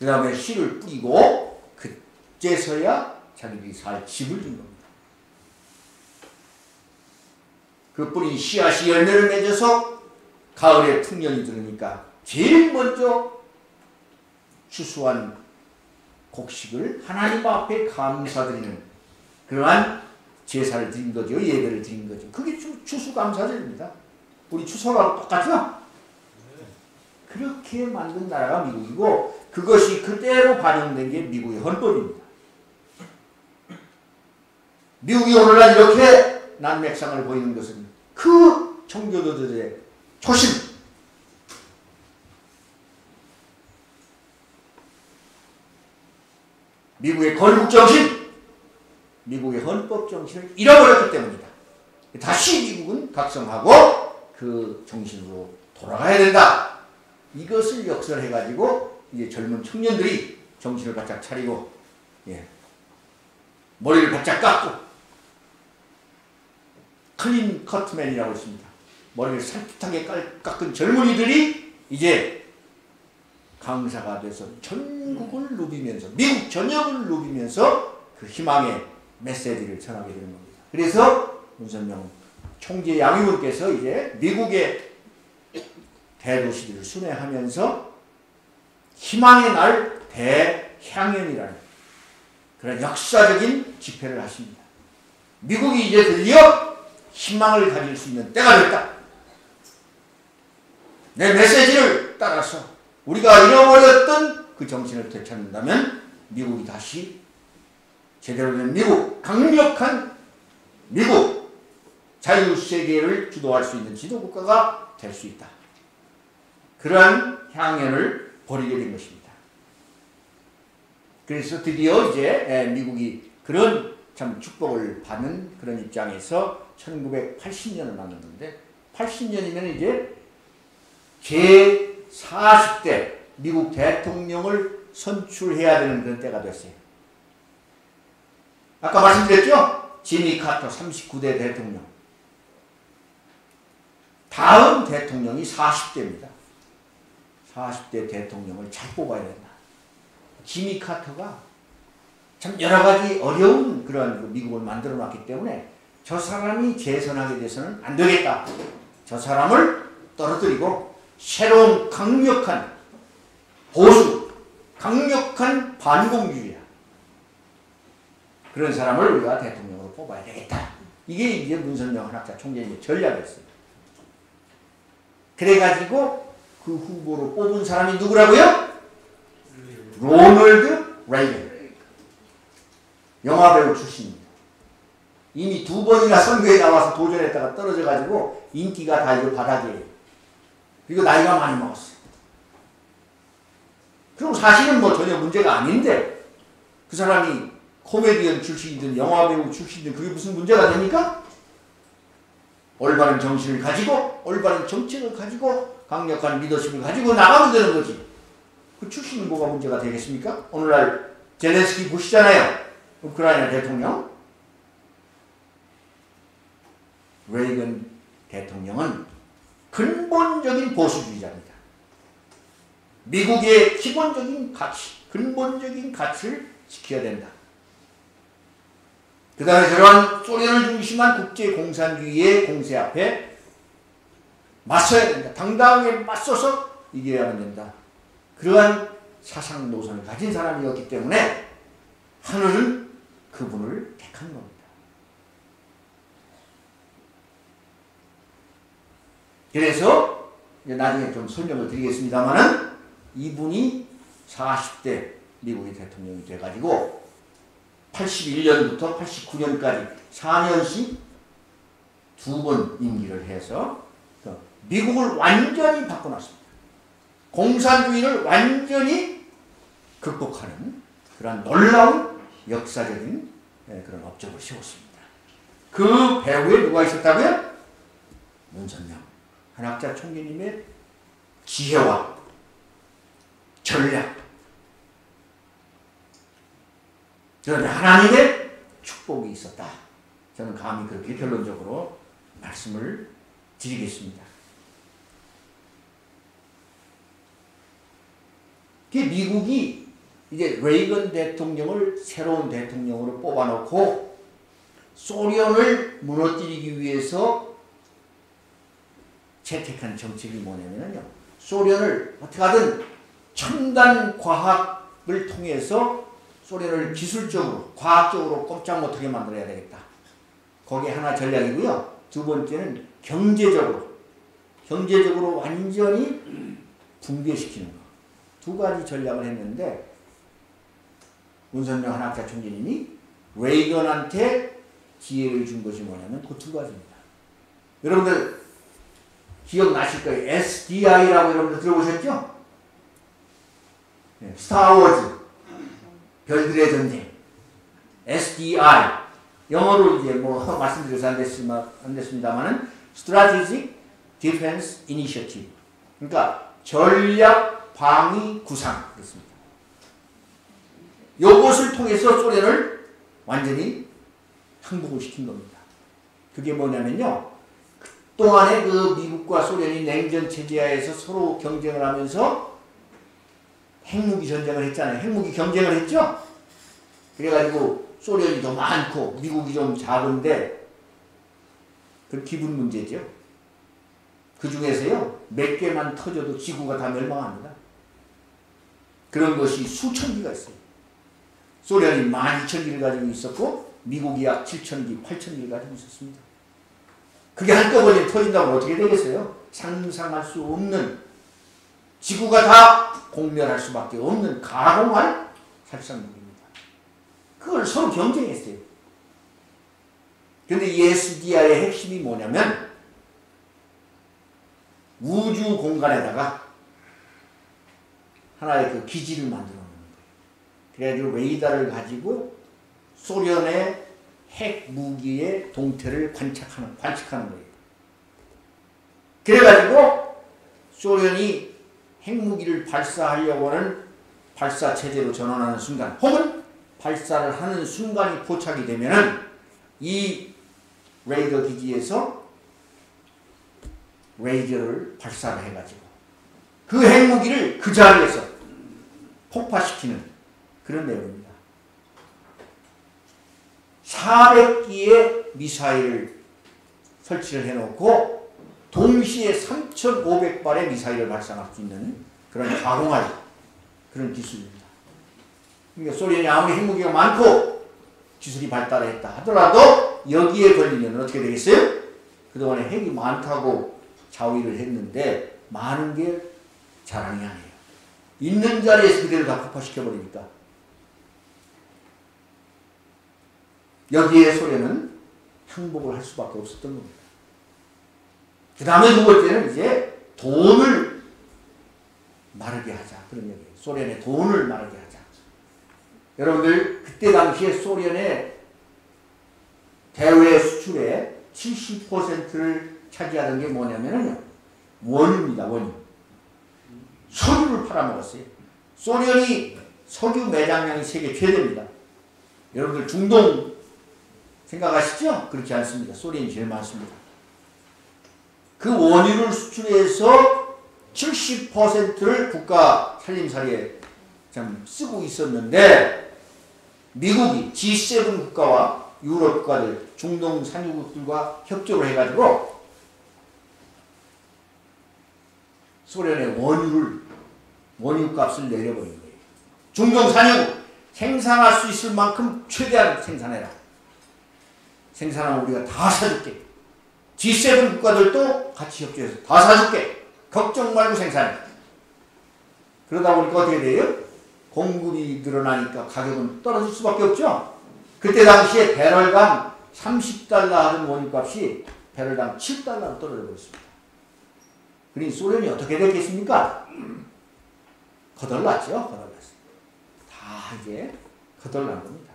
그 다음에 씨를 뿌리고 그제서야 자기들이 살 집을 준 겁니다. 그 뿌린 씨앗이 열매를 맺어서 가을에 풍년이 들으니까 제일 먼저 추수한 곡식을 하나님 앞에 감사드리는 그러한 제사를 드린 거죠. 예배를 드린 거죠. 그게 추수감사절입니다. 우리 추석하고 똑같죠? 그렇게 만든 나라가 미국이고 그것이 그대로 반영된 게 미국의 헌법입니다. 미국이 오늘날 이렇게 난맥상을 보이는 것은 그 청교도들의 초심, 미국의 건국정신, 미국의 헌법정신을 잃어버렸기 때문이다. 다시 미국은 각성하고 그 정신으로 돌아가야 된다. 이것을 역설해가지고 이제 젊은 청년들이 정신을 바짝 차리고, 머리를 바짝 깎고, 클린 커트맨이라고 있습니다. 머리를 살풋하게 깎은 젊은이들이 이제 강사가 돼서 전국을 누비면서, 미국 전역을 누비면서 그 희망의 메시지를 전하게 되는 겁니다. 그래서 문선명 총재 양의원께서 이제 미국의 대도시들을 순회하면서 희망의 날 대향연이라는 그런 역사적인 집회를 하십니다. 미국이 이제 드디어 희망을 가질 수 있는 때가 됐다. 내 메시지를 따라서 우리가 잃어버렸던 그 정신을 되찾는다면 미국이 다시 제대로 된 미국, 강력한 미국, 자유세계를 주도할 수 있는 지도국가가 될 수 있다. 그러한 향연을 벌이게 된 것입니다. 그래서 드디어 이제 미국이 그런 참 축복을 받는 그런 입장에서 1980년을 만났는데 80년이면 이제 제40대 미국 대통령을 선출해야 되는 그런 때가 됐어요. 아까 말씀드렸죠? 지미 카터 39대 대통령. 다음 대통령이 40대입니다. 40대 대통령을 잘 뽑아야 된다. 지미 카터가 참 여러 가지 어려운 그런 미국을 만들어 놨기 때문에 저 사람이 재선하게 돼서는 안 되겠다. 저 사람을 떨어뜨리고 새로운 강력한 보수, 강력한 반공주의야. 그런 사람을 우리가 대통령으로 뽑아야 되겠다. 이게 이제 문선명 한학자 총재의 전략이었어요. 그래가지고 그 후보로 뽑은 사람이 누구라고요? 로널드 레이건. 영화배우 출신입니다. 이미 2번이나 선거에 나와서 도전했다가 떨어져가지고 인기가 다 이거 바닥이에요. 그리고 나이가 많이 먹었어요. 그럼 사실은 뭐 전혀 문제가 아닌데 그 사람이 코미디언 출신이든 영화배우 출신이든 그게 무슨 문제가 됩니까? 올바른 정신을 가지고 올바른 정책을 가지고 강력한 리더십을 가지고 나가면 되는 거지. 그 출신은 뭐가 문제가 되겠습니까? 오늘날 젤렌스키 보시잖아요. 우크라이나 대통령. 레이건 대통령은 근본적인 보수주의자입니다. 미국의 기본적인 가치, 근본적인 가치를 지켜야 된다. 그 다음에 저러한 소련을 중심한 국제공산주의의 공세 앞에 맞서야 된다. 당당하게 맞서서 이겨야만 된다. 그러한 사상 노선을 가진 사람이었기 때문에 하늘은 그분을 택한 겁니다. 그래서 이제 나중에 좀 설명을 드리겠습니다만은 이분이 40대 미국의 대통령이 돼가지고 81년부터 89년까지 4년씩 2번 임기를 해서 미국을 완전히 바꿔놨습니다. 공산주의를 완전히 극복하는 그런 놀라운 역사적인 그런 업적을 세웠습니다. 그 배후에 누가 있었다고요? 문선명 한학자 총재님의 지혜와 전략, 그런 하나님의 축복이 있었다. 저는 감히 그렇게 결론적으로 말씀을 드리겠습니다. 미국이 이제 레이건 대통령을 새로운 대통령으로 뽑아놓고 소련을 무너뜨리기 위해서 채택한 정책이 뭐냐면요. 소련을 어떻게 하든 첨단 과학을 통해서 소련을 기술적으로, 과학적으로 꼼짝 못하게 만들어야 되겠다. 거기 하나 전략이고요. 두 번째는 경제적으로 완전히 붕괴시키는 거. 두 가지 전략을 했는데 문선명 한학자 총재님이 레이건한테 기회를 준 것이 뭐냐면 그 두 가지입니다. 여러분들 기억나실 거예요. SDI라고 여러분들 들어보셨죠? 네, 스타워즈, 별들의 전쟁, SDI. 영어로 이제 뭐 말씀드려서 안 됐습니다만은 Strategic Defense Initiative. 그러니까 전략 방위 구상 그렇습니다. 이것을 통해서 소련을 완전히 항복을 시킨 겁니다. 그게 뭐냐면요. 그동안에 그 미국과 소련이 냉전 체제하에서 서로 경쟁을 하면서 핵무기 전쟁을 했잖아요. 핵무기 경쟁을 했죠? 그래가지고 소련이 더 많고 미국이 좀 작은데 그 기분 문제죠. 그 중에서요. 몇 개만 터져도 지구가 다 멸망합니다. 그런 것이 수천 기가 있어요. 소련이 12,000기를 가지고 있었고 미국이 약 7,000기, 8,000기를 가지고 있었습니다. 그게 한꺼번에 터진다면 어떻게 되겠어요? 상상할 수 없는, 지구가 다 공멸할 수밖에 없는 가공할 살상무기입니다. 그걸 서로 경쟁했어요. 근데 이 SDI의 핵심이 뭐냐면 우주 공간에다가 하나의 그 기지를 만들어 놓는 거예요. 그래가지고 레이더를 가지고 소련의 핵 무기의 동태를 관측하는 거예요. 그래가지고 소련이 핵무기를 발사하려고 하는 발사 체제로 전환하는 순간, 혹은 발사를 하는 순간이 포착이 되면은 이 레이더 기지에서 레이저를 발사를 해가지고 그 핵무기를 그 자리에서 폭파시키는 그런 내용입니다. 400기의 미사일을 설치를 해놓고 동시에 3,500발의 미사일을 발사할 수 있는 그런 가공할 그런 기술입니다. 그러니까 소련이 아무리 핵무기가 많고 기술이 발달했다 하더라도 여기에 걸리면 어떻게 되겠어요? 그동안에 핵이 많다고 자위를 했는데 많은 게 자랑이 아니에요. 있는 자리에서 그대로 다 폭파시켜버리니까. 여기에 소련은 항복을 할 수밖에 없었던 겁니다. 그 다음에 두 번째는 이제 돈을 마르게 하자. 그런 얘기예요. 소련의 돈을 마르게 하자. 여러분들 그때 당시에 소련의 대외 수출의 70%를 차지하던 게 뭐냐면요. 원유입니다. 원유. 석유를 팔아먹었어요. 소련이 석유 매장량이 세계 최대입니다. 여러분들 중동 생각하시죠? 그렇지 않습니다. 소련이 제일 많습니다. 그 원유를 수출해서 70%를 국가 살림살이에 참 쓰고 있었는데 미국이 G7 국가와 유럽 국가들, 중동 산유국들과 협조를 해가지고 소련의 원유값을 내려버린 거예요. 중동 산유국 생산할 수 있을 만큼 최대한 생산해라. 생산하면 우리가 다 사줄게. G7 국가들도 같이 협조해서 다 사줄게. 걱정 말고 생산해. 그러다 보니까 어떻게 돼요? 공급이 늘어나니까 가격은 떨어질 수밖에 없죠. 그때 당시에 배럴당 30달러 하던 원유값이 배럴당 7달러로 떨어져 버렸습니다. 그러니 소련이 어떻게 됐겠습니까? 거덜났죠. 거덜났어요. 다 이제 거덜난 겁니다.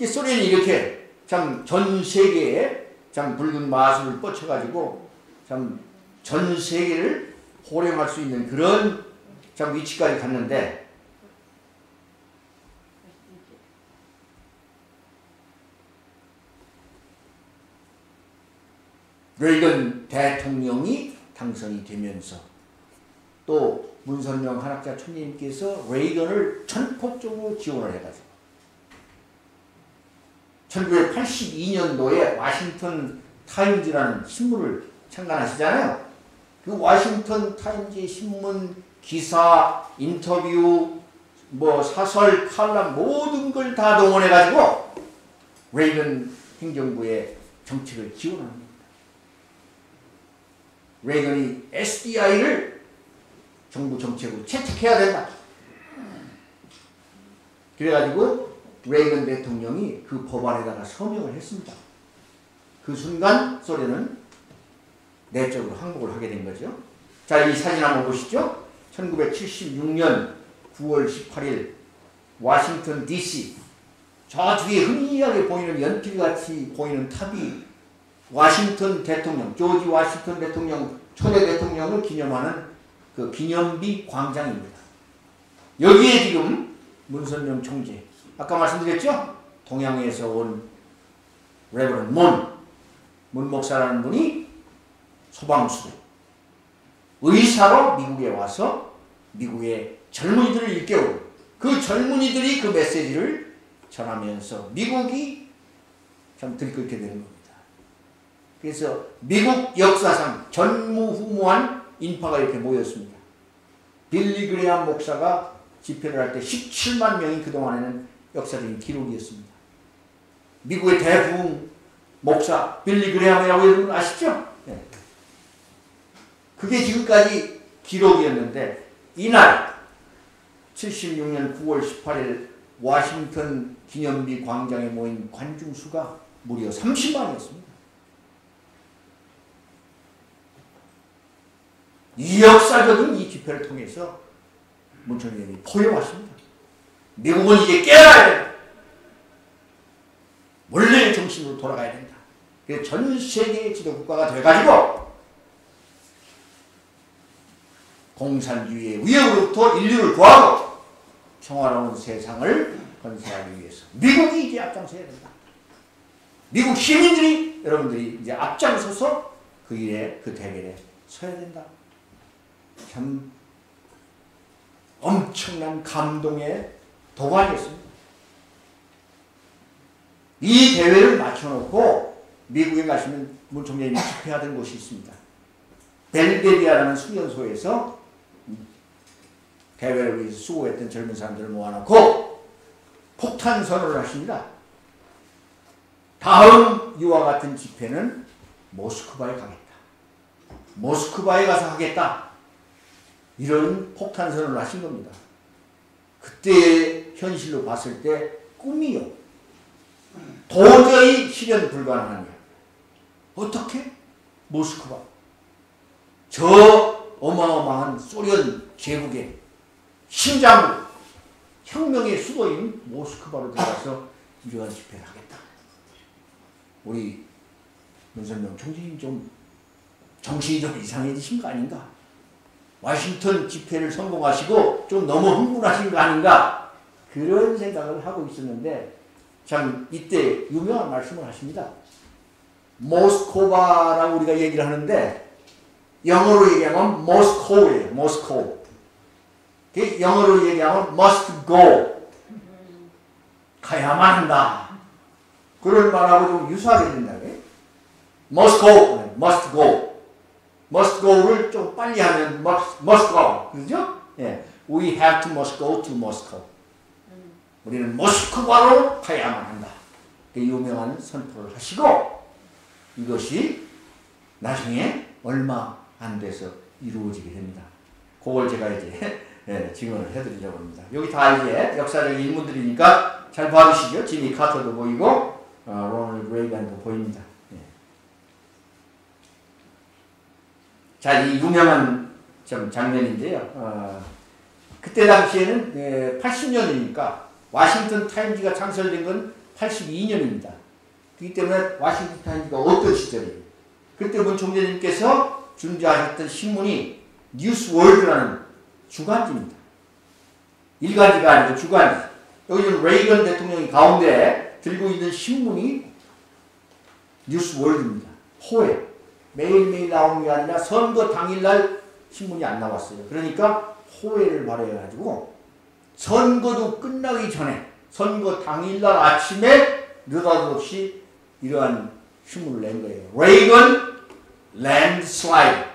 소련이 이렇게 참 전 세계에 참 붉은 마술을 뻗쳐가지고 참 전 세계를 호령할 수 있는 그런 참 위치까지 갔는데 레이건 대통령이 당선이 되면서 또 문선명 한학자 총리님께서 레이건을 전폭적으로 지원을 해가지고 1982년도에 워싱턴 타임즈라는 신문을 창간하시잖아요. 그 워싱턴 타임즈 신문 기사, 인터뷰, 사설, 칼럼 모든 걸 다 동원해가지고 레이건 행정부의 정책을 지원하는 겁니다. 레이건이 SDI를 정부 정책으로 채택해야 된다. 그래가지고 레이건 대통령이 그 법안에다가 서명을 했습니다. 그 순간 소련은 내적으로 항복을 하게 된 거죠. 자, 이 사진 한번 보시죠. 1976년 9월 18일 워싱턴 DC 저 뒤에 흔히하게 보이는 연필같이 보이는 탑이 워싱턴 대통령, 조지 워싱턴 대통령, 초대 대통령을 기념하는 그 기념비 광장입니다. 여기에 지금 문선명 총재, 아까 말씀드렸죠? 동양에서 온 레버런 문 목사라는 분이 소방수로 의사로 미국에 와서 미국의 젊은이들을 일깨우고 그 젊은이들이 그 메시지를 전하면서 미국이 참 들끓게 되는 겁니다. 그래서 미국 역사상 전무후무한 인파가 이렇게 모였습니다. 빌리 그레이엄 목사가 집회를 할 때 17만 명이 그동안에는 역사적인 기록이었습니다. 미국의 대부흥 목사 빌리 그레이엄이라고 여러분 아시죠? 네. 그게 지금까지 기록이었는데 이날 76년 9월 18일 워싱턴 기념비 광장에 모인 관중 수가 무려 30만이었습니다. 이 역사적인 이 집회를 통해서 문 총장님이 포용하십니다. 미국은 이제 깨어나야 된다. 원래의 정신으로 돌아가야 된다. 그래서 전 세계의 지도국가가 돼가지고 공산주의의 위협으로부터 인류를 구하고 평화로운 세상을 건설하기 위해서 미국이 이제 앞장서야 된다. 미국 시민들이 여러분들이 이제 앞장서서 그 일에 그 대결에 서야 된다. 참 엄청난 감동의 도가니였습니다. 이 대회를 맞춰놓고 미국에 가시면 문 총장님이 집회하던 곳이 있습니다. 벨베리아라는 수련소에서 대회를 위해서 수고했던 젊은 사람들을 모아놓고 폭탄 선언을 하십니다. 다음 이와 같은 집회는 모스크바에 가겠다. 모스크바에 가서 하겠다. 이런 폭탄 선언을 하신 겁니다. 그때의 현실로 봤을 때 꿈이요. 도저히 실현 불가능한 일. 어떻게? 모스크바. 저 어마어마한 소련 제국의 심장부, 혁명의 수도인 모스크바로 들어가서 이러한 집회를 하겠다. 우리 문선명 총재님 좀 정신이 좀 이상해지신 거 아닌가? 워싱턴 집회를 성공하시고 좀 너무 흥분하신 거 아닌가? 그런 생각을 하고 있었는데 참 이때 유명한 말씀을 하십니다. 모스코바라고 우리가 얘기를 하는데 영어로 얘기하면 모스코예요. 모스코. 영어로 얘기하면 must go. 가야만 한다. 그런 말하고 좀 유사하게 된다고요. must go. must go. must go를 좀 빨리 하면 must go. 그죠? 예. We have to must go to Moscow. 우리는 모스크바로 가야만 한다. 유명한 선포를 하시고 이것이 나중에 얼마 안 돼서 이루어지게 됩니다. 그걸 제가 이제 증언을 해드리려고 합니다. 여기 다 이제 역사적인 인물들이니까 잘 봐주시죠. 지미 카터도 보이고 로널드 레이건도 보입니다. 자, 이 유명한 장면인데요. 그때 당시에는 80년이니까 워싱턴 타임즈가 창설된 건 82년입니다. 그렇기 때문에 워싱턴 타임즈가 어떤 시절이에요? 그때 문 총재님께서 준비하셨던 신문이 뉴스월드라는 주간지입니다. 일간지가 아니고 주간지. 여기 지금 레이건 대통령이 가운데 들고 있는 신문이 뉴스월드입니다. 호에. 매일매일 나오는 게 아니라 선거 당일날 신문이 안 나왔어요. 그러니까 호해를 발휘해가지고 선거도 끝나기 전에 선거 당일날 아침에 느닷없이 이러한 신문을 낸 거예요. 레이건 랜드슬라이드.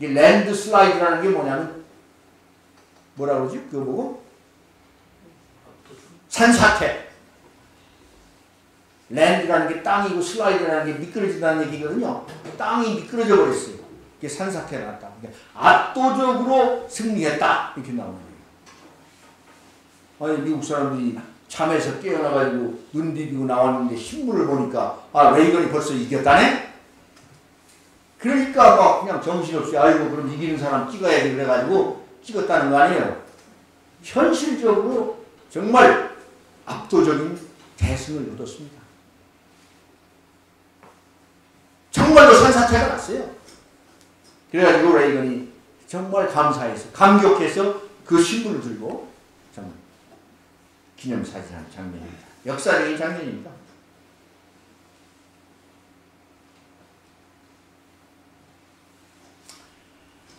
이 랜드슬라이드라는 게 뭐냐면 뭐라 그러지? 그거 보고 산사태. 랜드라는 게 땅이고 슬라이드라는 게 미끄러진다는 얘기거든요. 땅이 미끄러져 버렸어요. 그게 산사태가 났다. 압도적으로 승리했다. 이렇게 나오는 거예요. 아니 미국 사람들이 잠에서 깨어나가지고 눈 비비고 나왔는데 신문을 보니까 레이건이 벌써 이겼다네? 그러니까 막 그냥 정신없이 아이고 그럼 이기는 사람 찍어야지 그래가지고 찍었다는 거 아니에요. 현실적으로 정말 압도적인 대승을 거뒀습니다. 정말로 산사태가 났어요. 그래가지고 레이건이 정말 감사해서 감격해서 그 신문을 들고 정말 기념사진한 장면입니다. 역사적인 장면입니다.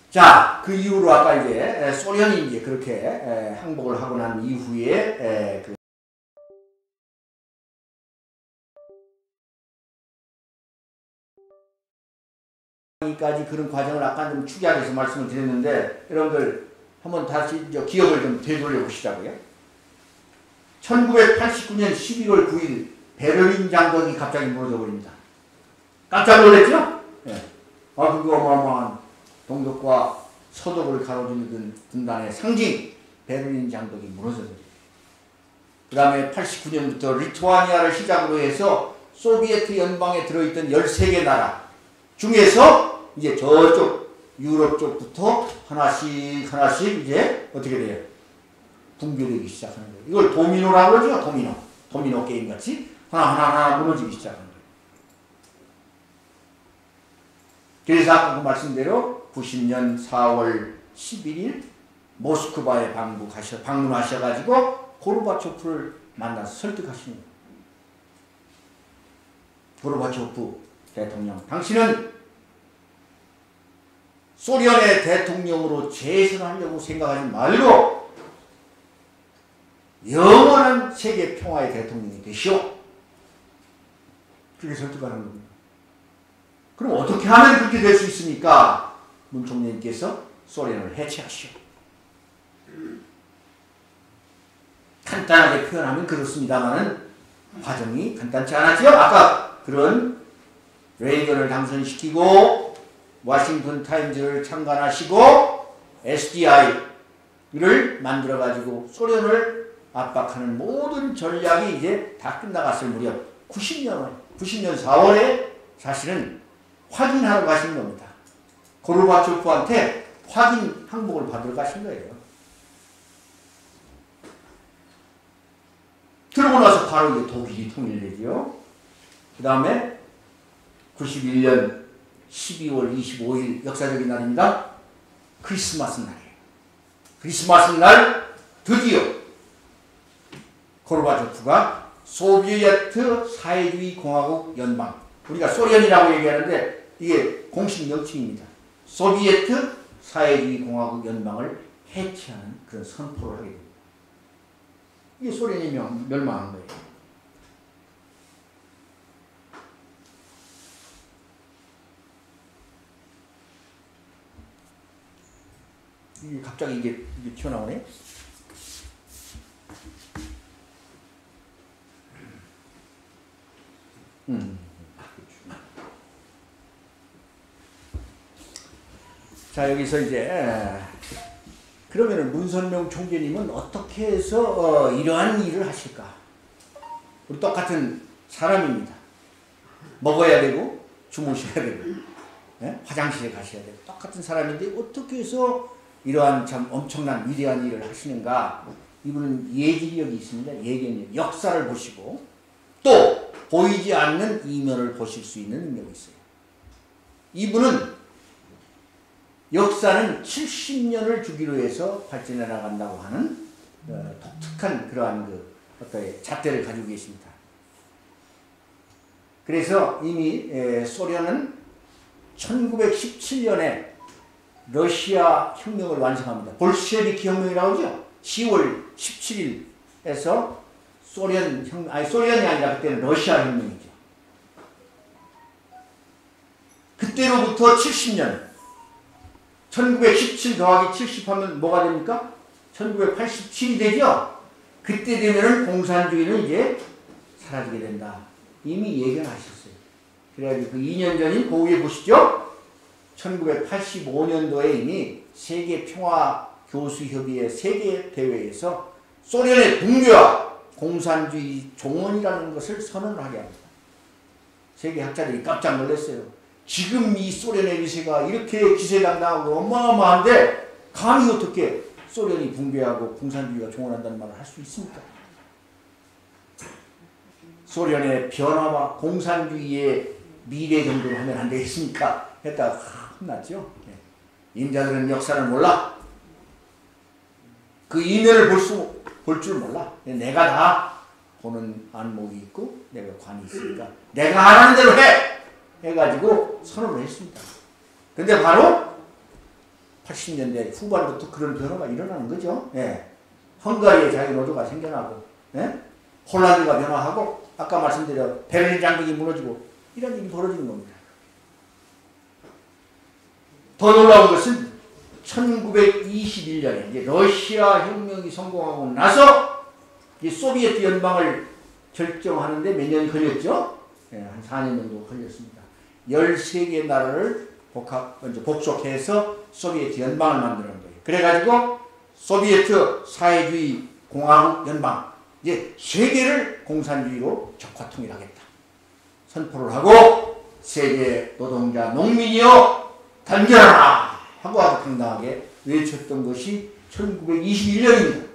자, 그 이후로 아까 이제 소련이 이제 그렇게 항복을 하고 난 이후에 까지 그런 과정을 아까 좀 축약해서 말씀을 드렸는데 여러분들 한번 다시 기억을 좀 되돌려 보시자고요. 1989년 12월 9일 베를린 장벽이 갑자기 무너져 버립니다. 깜짝 놀랐죠? 예. 그거 어마어마한 동독과 서독을 가로지르던 분단의 상징 베를린 장벽이 무너져버려요. 그 다음에 89년부터 리투아니아를 시작으로 해서 소비에트 연방에 들어있던 13개 나라 중에서 이제 저쪽 유럽 쪽부터 하나씩 이제 어떻게 돼요? 붕괴되기 시작하는 거예요. 이걸 도미노라고 그러죠. 도미노 게임 같이 하나 무너지기 시작하는 거예요. 그래서 아까 그 말씀대로 90년 4월 11일 모스크바에 방문하셔가지고 고르바초프를 만나서 설득하시는 거예요. 고르바초프 대통령, 당신은 소련의 대통령으로 재선하려고 생각하지 말고 영원한 세계 평화의 대통령이 되시오. 그렇게 설득하는 겁니다. 그럼 어떻게 하면 그렇게 될 수 있습니까? 문 총리님께서 소련을 해체하시오. 간단하게 표현하면 그렇습니다만은 과정이 간단치 않았죠. 아까 그런 레이건을 당선시키고 워싱턴 타임즈를 창간하시고 SDI를 만들어가지고 소련을 압박하는 모든 전략이 이제 다 끝나갔을 무렵 90년 4월에 사실은 확인하러 가신 겁니다. 고르바초프한테 확인 항복을 받으러 가신 거예요. 그러고 나서 바로 이제 독일이 통일되죠. 그 다음에 91년 12월 25일 역사적인 날입니다. 크리스마스 날이에요. 크리스마스 날 드디어 고르바초프가 소비에트 사회주의 공화국 연방, 우리가 소련이라고 얘기하는데 이게 공식 명칭입니다. 소비에트 사회주의 공화국 연방을 해체하는 그런 선포를 하게 됩니다. 이게 소련이 멸망한 거예요. 이게 갑자기 이게 튀어나오네. 자, 여기서 이제 그러면은 문선명 총재님은 어떻게 해서 이러한 일을 하실까? 우리 똑같은 사람입니다. 먹어야 되고 주무셔야 되고 화장실에 가셔야 되고 똑같은 사람인데 어떻게 해서 이러한 참 엄청난 위대한 일을 하시는가? 이분은 예지력이 있습니다. 예견력, 역사를 보시고 또 보이지 않는 이면을 보실 수 있는 능력이 있어요. 이분은 역사는 70년을 주기로 해서 발전해 나간다고 하는 독특한 그러한 어떤 잣대를 가지고 계십니다. 그래서 이미 소련은 1917년에 러시아 혁명을 완성합니다. 볼셰비키 혁명이라고 하죠. 10월 17일에서 소련이 아니라 그때는 러시아 혁명이죠. 그때로부터 70년, 1917 더하기 70 하면 뭐가 됩니까? 1987이 되죠? 그때 되면은 공산주의는 이제 사라지게 된다. 이미 예견하셨어요. 그래가지고 그 2년 전인 그 위에 보시죠? 1985년도에 이미 세계평화교수협의회 세계대회에서 소련의 붕괴와 공산주의 종언이라는 것을 선언을 하게 합니다. 세계학자들이 깜짝 놀랐어요. 지금 이 소련의 위세가 이렇게 기세당당하고 어마어마한데 감히 어떻게 소련이 붕괴하고 공산주의가 종언한다는 말을 할 수 있습니까? 소련의 변화와 공산주의의 미래 정도로 하면 안 되겠습니까? 했다가 혼났죠. 임자들은 역사를 몰라. 그 이면을 볼 줄 몰라. 내가 다 보는 안목이 있고 내가 관이 있으니까 내가 하라는 대로 해! 해가지고 선언을 했습니다. 근데 바로 80년대 후반부터 그런 변화가 일어나는 거죠. 헝가리의 자유노조가 생겨나고 폴란드가 변화하고 아까 말씀드린 베를린 장벽이 무너지고 이런 일이 벌어지는 겁니다. 더 놀라운 것은 1921년에 이제 러시아 혁명이 성공하고 나서 이 소비에트 연방을 결정하는데 몇 년이 걸렸죠? 한 4년 정도 걸렸습니다. 13개 나라를 복속해서 소비에트 연방을 만드는 거예요. 그래가지고 소비에트 사회주의 공화국 연방 이제 세계를 공산주의로 적화통일하겠다 선포를 하고 세계 노동자 농민이여 단결하라 하고 아주 당당하게 외쳤던 것이 1921년입니다.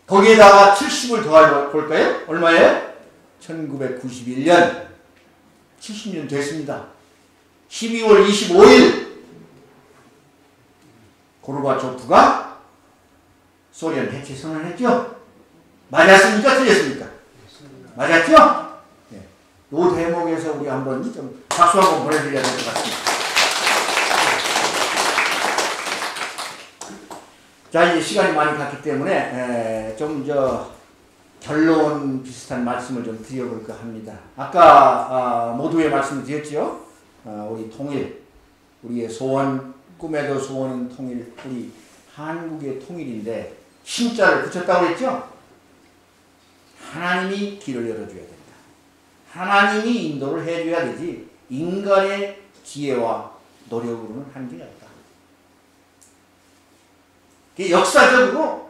거기에다가 70을 더해 볼까요? 얼마예요? 1991년 70년 됐습니다. 12월 25일 고르바초프가 소련 해체 선언을 했죠? 맞았습니까? 틀렸습니까? 맞았죠? 네. 이 대목에서 우리 한번 좀 박수 한번 보내드려야 될 것 같습니다. 자, 이제 시간이 많이 갔기 때문에 좀 결론 비슷한 말씀을 좀 드려볼까 합니다. 아까 모두의 말씀을 드렸죠? 우리 통일, 우리의 소원, 꿈에도 소원은 통일, 우리 한국의 통일인데 신자를 붙였다고 했죠? 하나님이 길을 열어줘야 된다. 하나님이 인도를 해줘야 되지 인간의 지혜와 노력으로는 한계가 있다. 역사적으로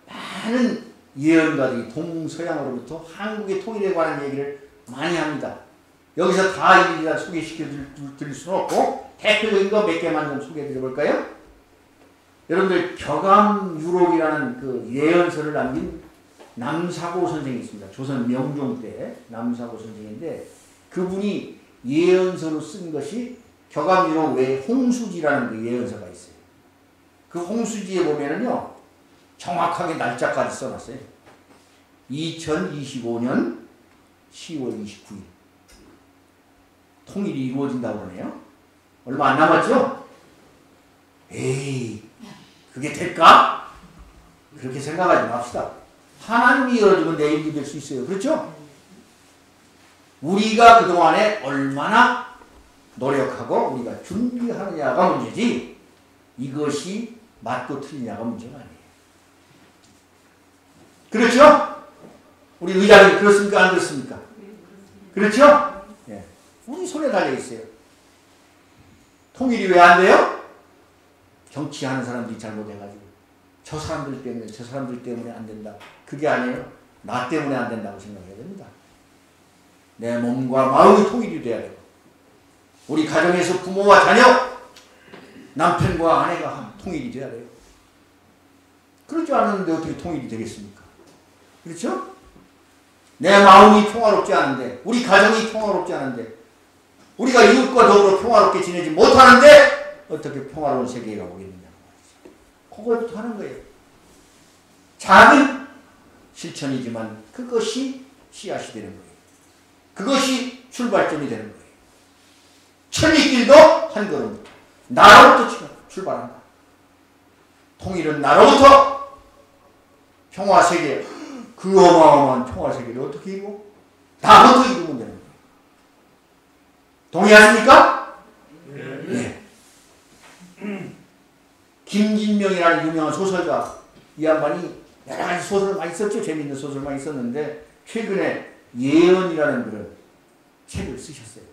많은 예언가들이 동서양으로부터 한국의 통일에 관한 얘기를 많이 합니다. 여기서 다 일일이 소개시켜 드릴 수는 없고 대표적인 거 몇 개만 좀 소개해 드려볼까요? 여러분들 격암유록이라는 그 예언서를 남긴 남사고 선생이 있습니다. 조선 명종 때 남사고 선생인데 그분이 예언서로 쓴 것이 격암유록 외에 홍수지라는 그 예언서가 있어요. 그 홍수지에 보면은요 정확하게 날짜까지 써놨어요. 2025년 10월 29일 통일이 이루어진다고 그러네요. 얼마 안 남았죠? 에이 그게 될까? 그렇게 생각하지 맙시다. 하나님이 열어주면 내일이 될 수 있어요. 그렇죠? 우리가 그동안에 얼마나 노력하고 우리가 준비하느냐가 문제지 이것이 맞고 틀리냐가 문제가 아니에요. 그렇죠? 우리 의장님 그렇습니까? 안 그렇습니까? 그렇죠? 예. 우리 손에 달려있어요. 통일이 왜 안 돼요? 정치하는 사람들이 잘못해가지고 저 사람들 때문에 안 된다. 그게 아니에요. 나 때문에 안 된다고 생각해야 됩니다. 내 몸과 마음이 통일이 돼야 되고 우리 가정에서 부모와 자녀 남편과 아내가 통일이 돼야 돼요. 그렇지 않았는데 어떻게 통일이 되겠습니까? 그렇죠? 내 마음이 평화롭지 않은데 우리 가정이 평화롭지 않은데 우리가 이웃과 더불어 평화롭게 지내지 못하는데 어떻게 평화로운 세계가 오겠느냐 그걸부터 하는 거예요. 작은 실천이지만 그것이 씨앗이 되는 거예요. 그것이 출발점이 되는 거예요. 천리길도 한 걸음부터 나로부터 출발한다. 통일은 나로부터 평화세계 그 어마어마한 평화세계를 어떻게 이루고 나부터 이루면 되는 거예요. 동의하십니까? 네. 김진명이라는 유명한 소설가 이 양반이 여러 가지 소설을 많이 썼죠. 재미있는 소설 많이 썼는데 최근에 예언이라는 그런 책을 쓰셨어요.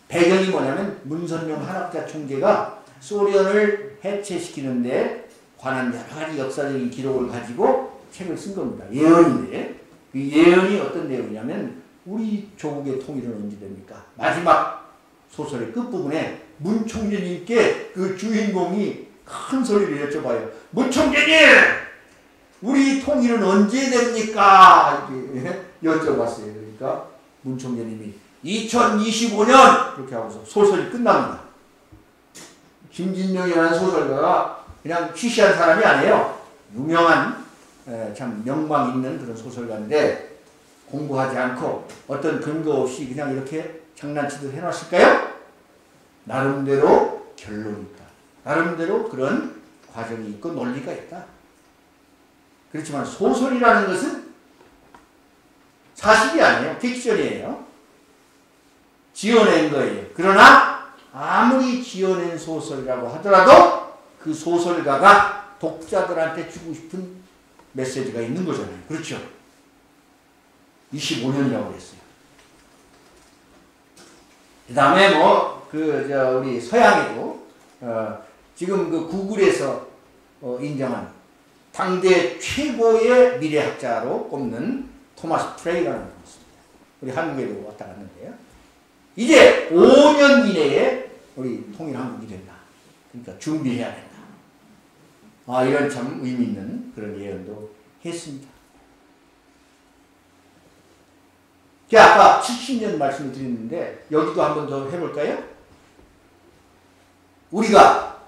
배경이 뭐냐면 문선명 한학자 총재가 소련을 해체시키는데 관한 여러 가지 역사적인 기록을 가지고 책을 쓴 겁니다. 예언인데 그 예언이 어떤 내용이냐면 우리 조국의 통일은 언제 됩니까? 마지막 소설의 끝부분에 문 총재님께 그 주인공이 큰 소리를 여쭤봐요. 문 총재님! 우리 통일은 언제 됩니까? 이렇게 여쭤봤어요. 그러니까 문 총재님이 2025년! 이렇게 하고서 소설이 끝납니다. 김진명이라는 소설가가 그냥 취시한 사람이 아니에요. 유명한 참 명망 있는 그런 소설가인데 공부하지 않고 어떤 근거 없이 그냥 이렇게 장난치듯 해놨을까요? 나름대로 결론이 있다. 나름대로 그런 과정이 있고 논리가 있다. 그렇지만 소설이라는 것은 사실이 아니에요. 픽션이에요. 지어낸 거예요. 그러나 아무리 지어낸 소설이라고 하더라도 그 소설가가 독자들한테 주고 싶은 메시지가 있는 거잖아요. 그렇죠? 25년이라고 그랬어요. 그 다음에 우리 서양에도 지금 그 구글에서 인정한 당대 최고의 미래학자로 꼽는 토마스 프레이라는 분이 있습니다. 우리 한국에도 왔다 갔는데요. 이제 5년 이내에 우리 통일한국이 된다. 그러니까 준비해야 된다. 이런 참 의미 있는 그런 예언도 했습니다. 제가 아까 70년 말씀을 드렸는데 여기도 한번 더 해볼까요? 우리가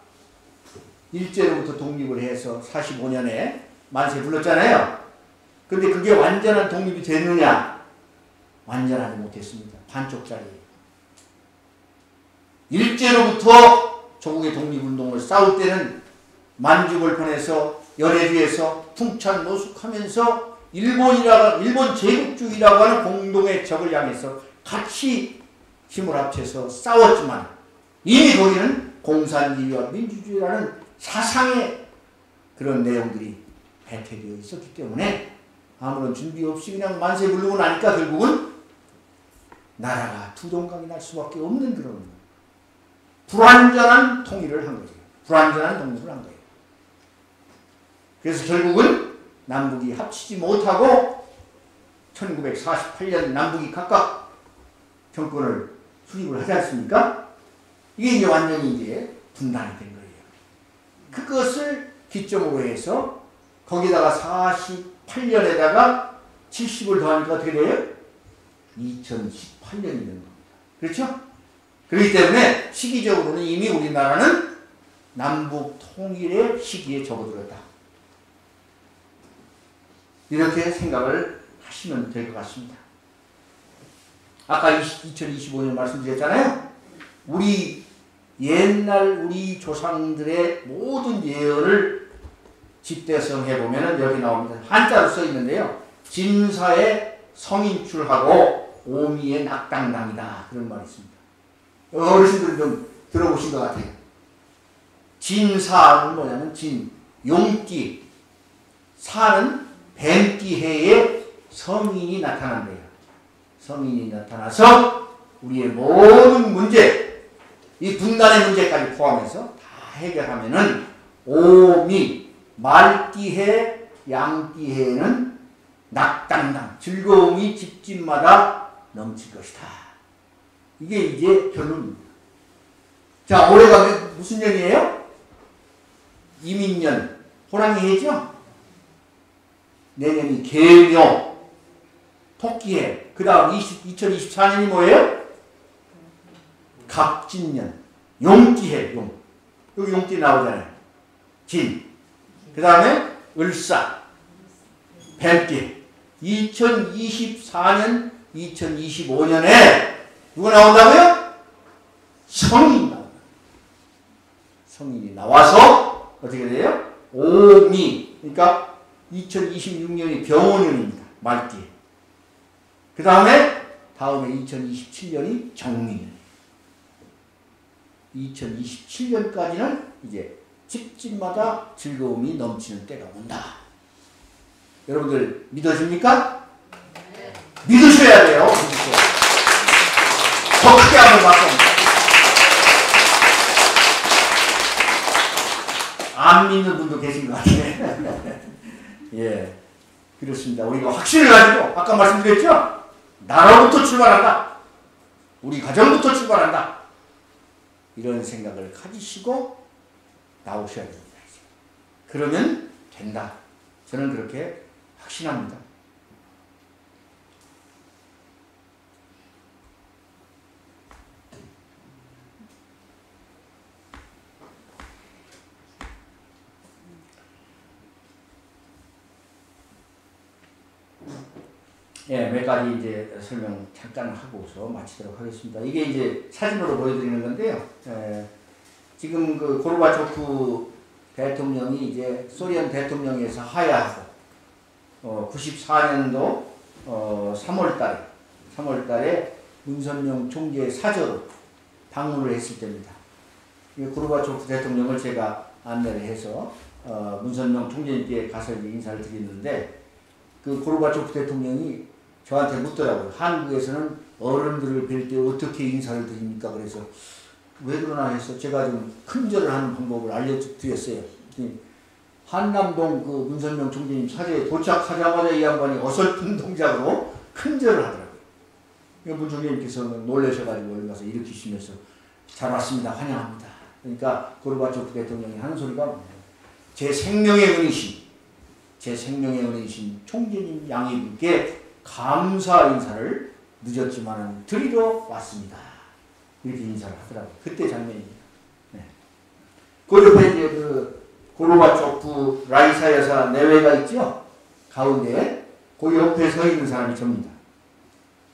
일제로부터 독립을 해서 45년에 만세 불렀잖아요. 근데 그게 완전한 독립이 됐느냐? 완전하지 못했습니다. 반쪽짜리예요. 일제로부터 조국의 독립운동을 싸울 때는 만주벌판에서 연해주에서 풍찬노숙하면서 일본 제국주의라고 하는 공동의 적을 향해서 같이 힘을 합쳐서 싸웠지만 이미 거기는 공산주의와 민주주의라는 사상의 그런 내용들이 배태되어 있었기 때문에 아무런 준비 없이 그냥 만세 부르고 나니까 결국은 나라가 두동강이 날 수밖에 없는 그런 불완전한 통일을 한 거예요. 불완전한 독립을 한 거예요. 그래서 결국은 남북이 합치지 못하고 1948년 남북이 각각 정권을 수립을 하지 않습니까? 이게 이제 완전히 이제 분단이 된 거예요. 그것을 기점으로 해서 거기다가 48년에다가 70을 더하니까 어떻게 돼요? 2018년이 되는 겁니다. 그렇죠? 그렇기 때문에 시기적으로는 이미 우리나라는 남북 통일의 시기에 접어들었다. 이렇게 생각을 하시면 될 것 같습니다. 아까 2025년 말씀드렸잖아요. 우리 옛날 우리 조상들의 모든 예언을 집대성해 보면 여기 나옵니다. 한자로 써 있는데요. 진사에 성인출하고 오미의 낙당당이다. 그런 말이 있습니다. 어르신들은 좀 들어보신 것 같아요. 진사는 뭐냐면 용띠, 사는 뱀띠해에 성인이 나타난대요. 성인이 나타나서 우리의 모든 문제, 이 분단의 문제까지 포함해서 다 해결하면은 오미, 말띠해, 양띠해는 낙당당, 즐거움이 집집마다 넘칠 것이다. 이게 이제 결론입니다. 자, 올해가 무슨 년이에요? 이민년, 호랑이 해죠? 내년이 개묘, 토끼해. 그 다음 2024년이 뭐예요? 갑진년, 용띠해, 용. 여기 용띠 나오잖아요. 진. 그 다음에 을사, 뱀띠. 2024년, 2025년에 누가 나온다고요? 성인이 나온다. 성인이 나와서 어떻게 돼요? 오미. 그러니까 2026년이 병원년입니다. 말띠. 그 다음에 2027년이 정민년. 2027년까지는 이제 집집마다 즐거움이 넘치는 때가 온다. 여러분들 믿어집니까? 네. 믿으셔야 돼요. 더 크게 한번 바꿔봅니다. 안 믿는 분도 계신 것 같아요. 예, 그렇습니다. 우리가 확신을 가지고 아까 말씀드렸죠? 나라부터 출발한다. 우리 가정부터 출발한다. 이런 생각을 가지시고 나오셔야 됩니다. 그러면 된다. 저는 그렇게 확신합니다. 예, 몇 가지 이제 설명 잠깐 하고서 마치도록 하겠습니다. 이게 이제 사진으로 보여드리는 건데요. 지금 그 고르바초프 대통령이 이제 소련 대통령에서 하야하고 94년도 3월달에 문선명 총재의 사저로 방문을 했을 때입니다. 고르바초프 대통령을 제가 안내를 해서 문선명 총재님께 가서 인사를 드렸는데 그 고르바초프 대통령이 저한테 묻더라고요. 한국에서는 어른들을 뵐 때 어떻게 인사를 드립니까? 그래서 왜 그러나 해서 제가 좀 큰절을 하는 방법을 알려드렸어요. 한남동 그 문선명 총재님 사제에 도착하자마자 이 양반이 어설픈 동작으로 큰절을 하더라고요. 문 총재님께서는 놀라셔가지고 얼른 가서 일으키시면서 잘 왔습니다. 환영합니다. 그러니까 고르바초프 대통령이 하는 소리가 제 생명의 은이신 총재님 양해분께 감사 인사를 늦었지만 드리러 왔습니다. 이렇게 인사를 하더라고요. 그때 장면입니다. 네. 그 옆에 이제 그 고르바초프 라이사 여사 내외가 있죠? 가운데 그 옆에 서 있는 사람이 접니다.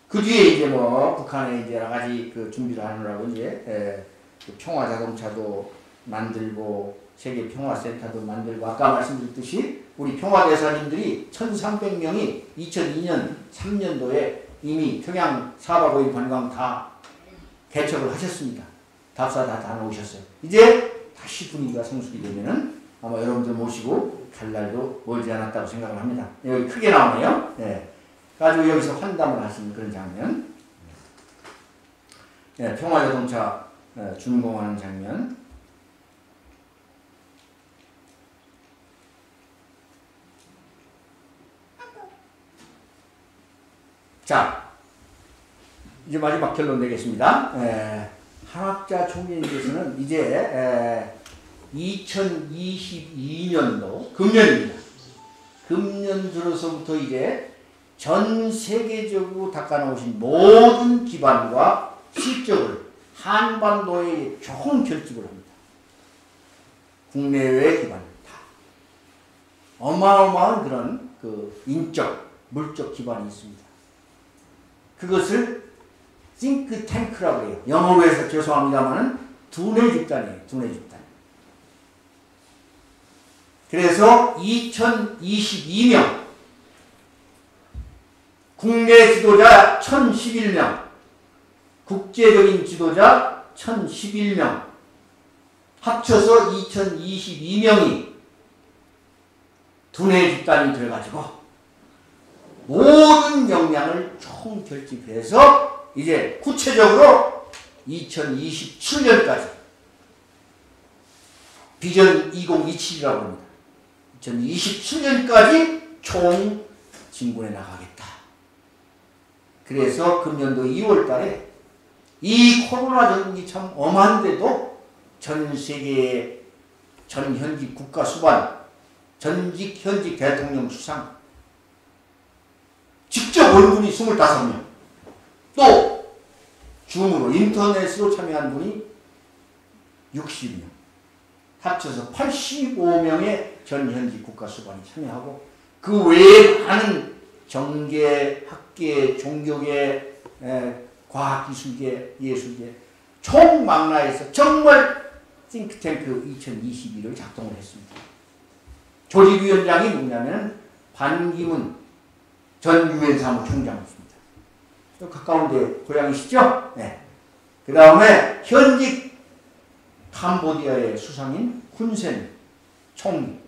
그 뒤에 이제 뭐 북한에 이제 여러 가지 그 준비를 하느라고 이제 그 평화 자동차도 만들고 세계 평화센터도 만들고 아까 말씀드렸듯이 우리 평화대사님들이 1,300명이 2002년 3년도에 이미 평양 4박 5일 관광 다 개척을 하셨습니다. 답사 다 다녀오셨어요. 이제 다시 분위기가 성숙이 되면은 아마 여러분들 모시고 갈 날도 멀지 않았다고 생각을 합니다. 여기 크게 나오네요. 네. 가지고 여기서 환담을 하시는 그런 장면. 네, 평화자동차 준공하는 장면. 자, 이제 마지막 결론 내겠습니다. 한학자 총재님께서는 이제 2022년도 금년입니다. 금년 들어서부터 이제 전 세계적으로 닦아놓으신 모든 기반과 실적을 한반도에 총 결집을 합니다. 국내외 기반 다. 어마어마한 그런 그 인적, 물적 기반이 있습니다. 그것을 싱크탱크라고 해요. 영어로 해서 죄송합니다만은 두뇌 집단이에요. 두뇌 집단. 그래서 2022명 국내 지도자 1011명, 국제적인 지도자 1011명, 합쳐서 2022명이 두뇌 집단이 돼가지고 모든 역량을 총 결집해서 이제 구체적으로 2027년까지 비전 2027이라고 합니다. 2027년까지 총 진군해 나가겠다. 그래서 금년도 2월 달에 이 코로나 전국이 참 엄한데도 전 세계의 전 현직 국가 수반, 전직 현직 대통령 수상, 직접 온 분이 25명, 또 줌으로 인터넷으로 참여한 분이 60명, 합쳐서 85명의 전 현직 국가 수반이 참여하고 그 외에 많은 정계, 학계, 종교계, 과학기술계, 예술계 총망라해서 정말 싱크탱크 2022를 작동을 했습니다. 조직위원장이 누구냐면 반기문 전 유엔 사무총장이었습니다. 가까운데 고향이시죠? 네. 그 다음에 현직 캄보디아의 수상인 훈센 총리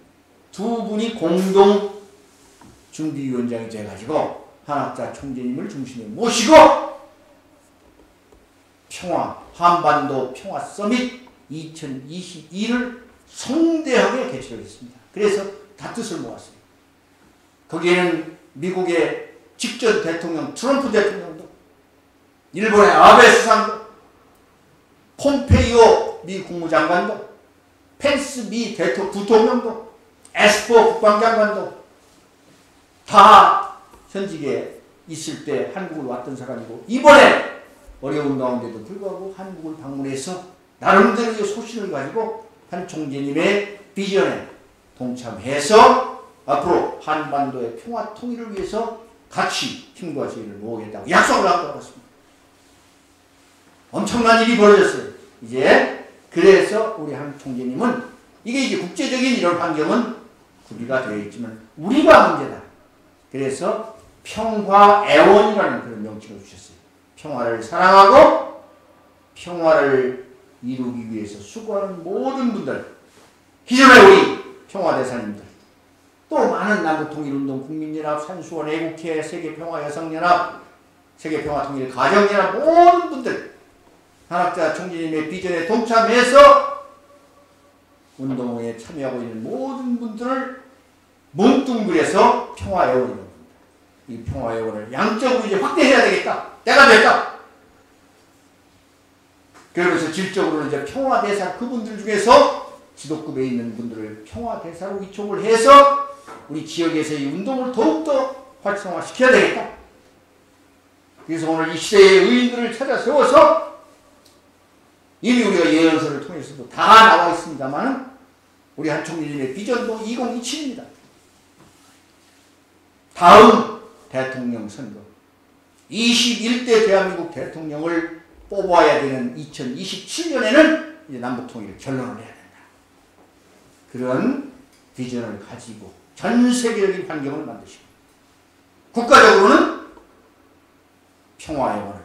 두 분이 공동 준비위원장이 돼가지고 한학자 총재님을 중심에 모시고 한반도 평화 서밋 2022를 성대하게 개최를 했습니다. 그래서 다 뜻을 모았어요. 거기에는 미국의 직전 대통령 트럼프 대통령도, 일본의 아베 수상도, 폼페이오 미 국무장관도, 펜스 미 부통령도, 에스퍼 국방장관도 다 현직에 있을 때 한국을 왔던 사람이고 이번에 어려운 가운데도 불구하고 한국을 방문해서 나름대로의 소신을 가지고 한 총재님의 비전에 동참해서 앞으로 한반도의 평화 통일을 위해서 같이 힘과 지혜를 모으겠다고 약속을 한 것 같습니다. 엄청난 일이 벌어졌어요. 이제 그래서 우리 한 총재님은 이게 이제 국제적인 이런 환경은 구비가 되어 있지만 우리가 문제다. 그래서 평화애원이라는 그런 명칭을 주셨어요. 평화를 사랑하고 평화를 이루기 위해서 수고하는 모든 분들, 기존의 우리 평화대사님들, 또 많은 남북통일운동, 국민연합, 산수원, 애국회, 세계평화여성연합, 세계평화통일가정연합 모든 분들 한학자 총재님의 비전에 동참해서 운동에 참여하고 있는 모든 분들을 뭉뚱그려서 평화회원이라고 합니다. 이 평화회원을 양적으로 이제 확대해야 되겠다. 때가 됐다. 그러면서 질적으로는 이제 평화대사 그분들 중에서 지도급에 있는 분들을 평화대사로 위촉을 해서 우리 지역에서 이 운동을 더욱더 활성화시켜야 되겠다. 그래서 오늘 이 시대의 의인들을 찾아 세워서 이미 우리가 예언서를 통해서도 다 나와 있습니다만 우리 한 총리님의 비전도 2027입니다. 다음 대통령 선거 21대 대한민국 대통령을 뽑아야 되는 2027년에는 이제 남북통일을 결론을 해야 된다. 그런 비전을 가지고 전 세계적인 환경을 만드시고 국가적으로는 평화회원을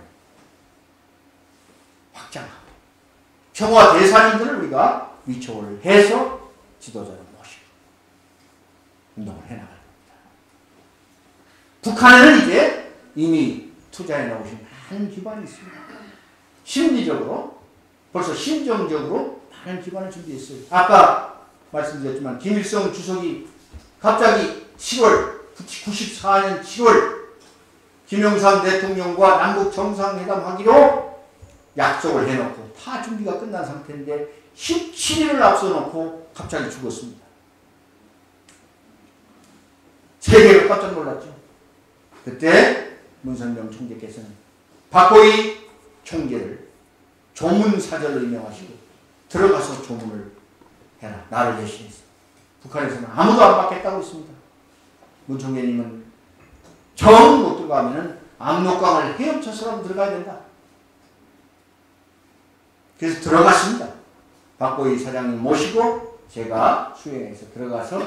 확장하고 평화 대사님들을 우리가 위촉을 해서 지도자를 모시고 운동을 해나갈 겁니다. 북한에는 이제 이미 투자해 나오신 많은 기반이 있습니다. 심리적으로 벌써 심정적으로 많은 기반을 준비했어요. 아까 말씀드렸지만 김일성 주석이 갑자기 94년 7월 김영삼 대통령과 남북 정상회담 하기로 약속을 해놓고 다 준비가 끝난 상태인데 17일을 앞서놓고 갑자기 죽었습니다. 세계가 깜짝 놀랐죠. 그때 문선명 총재께서는 박보희 총재를 조문사절로 임명하시고 들어가서 조문을 해라. 나를 대신해서. 북한에서는 아무도 안 받겠다고 했습니다. 문 총재님은 정 못 들어가면 압록강을 헤엄쳐서라도 들어가야 된다. 그래서 들어갔습니다. 박보희 사장님 모시고 제가 수행해서 들어가서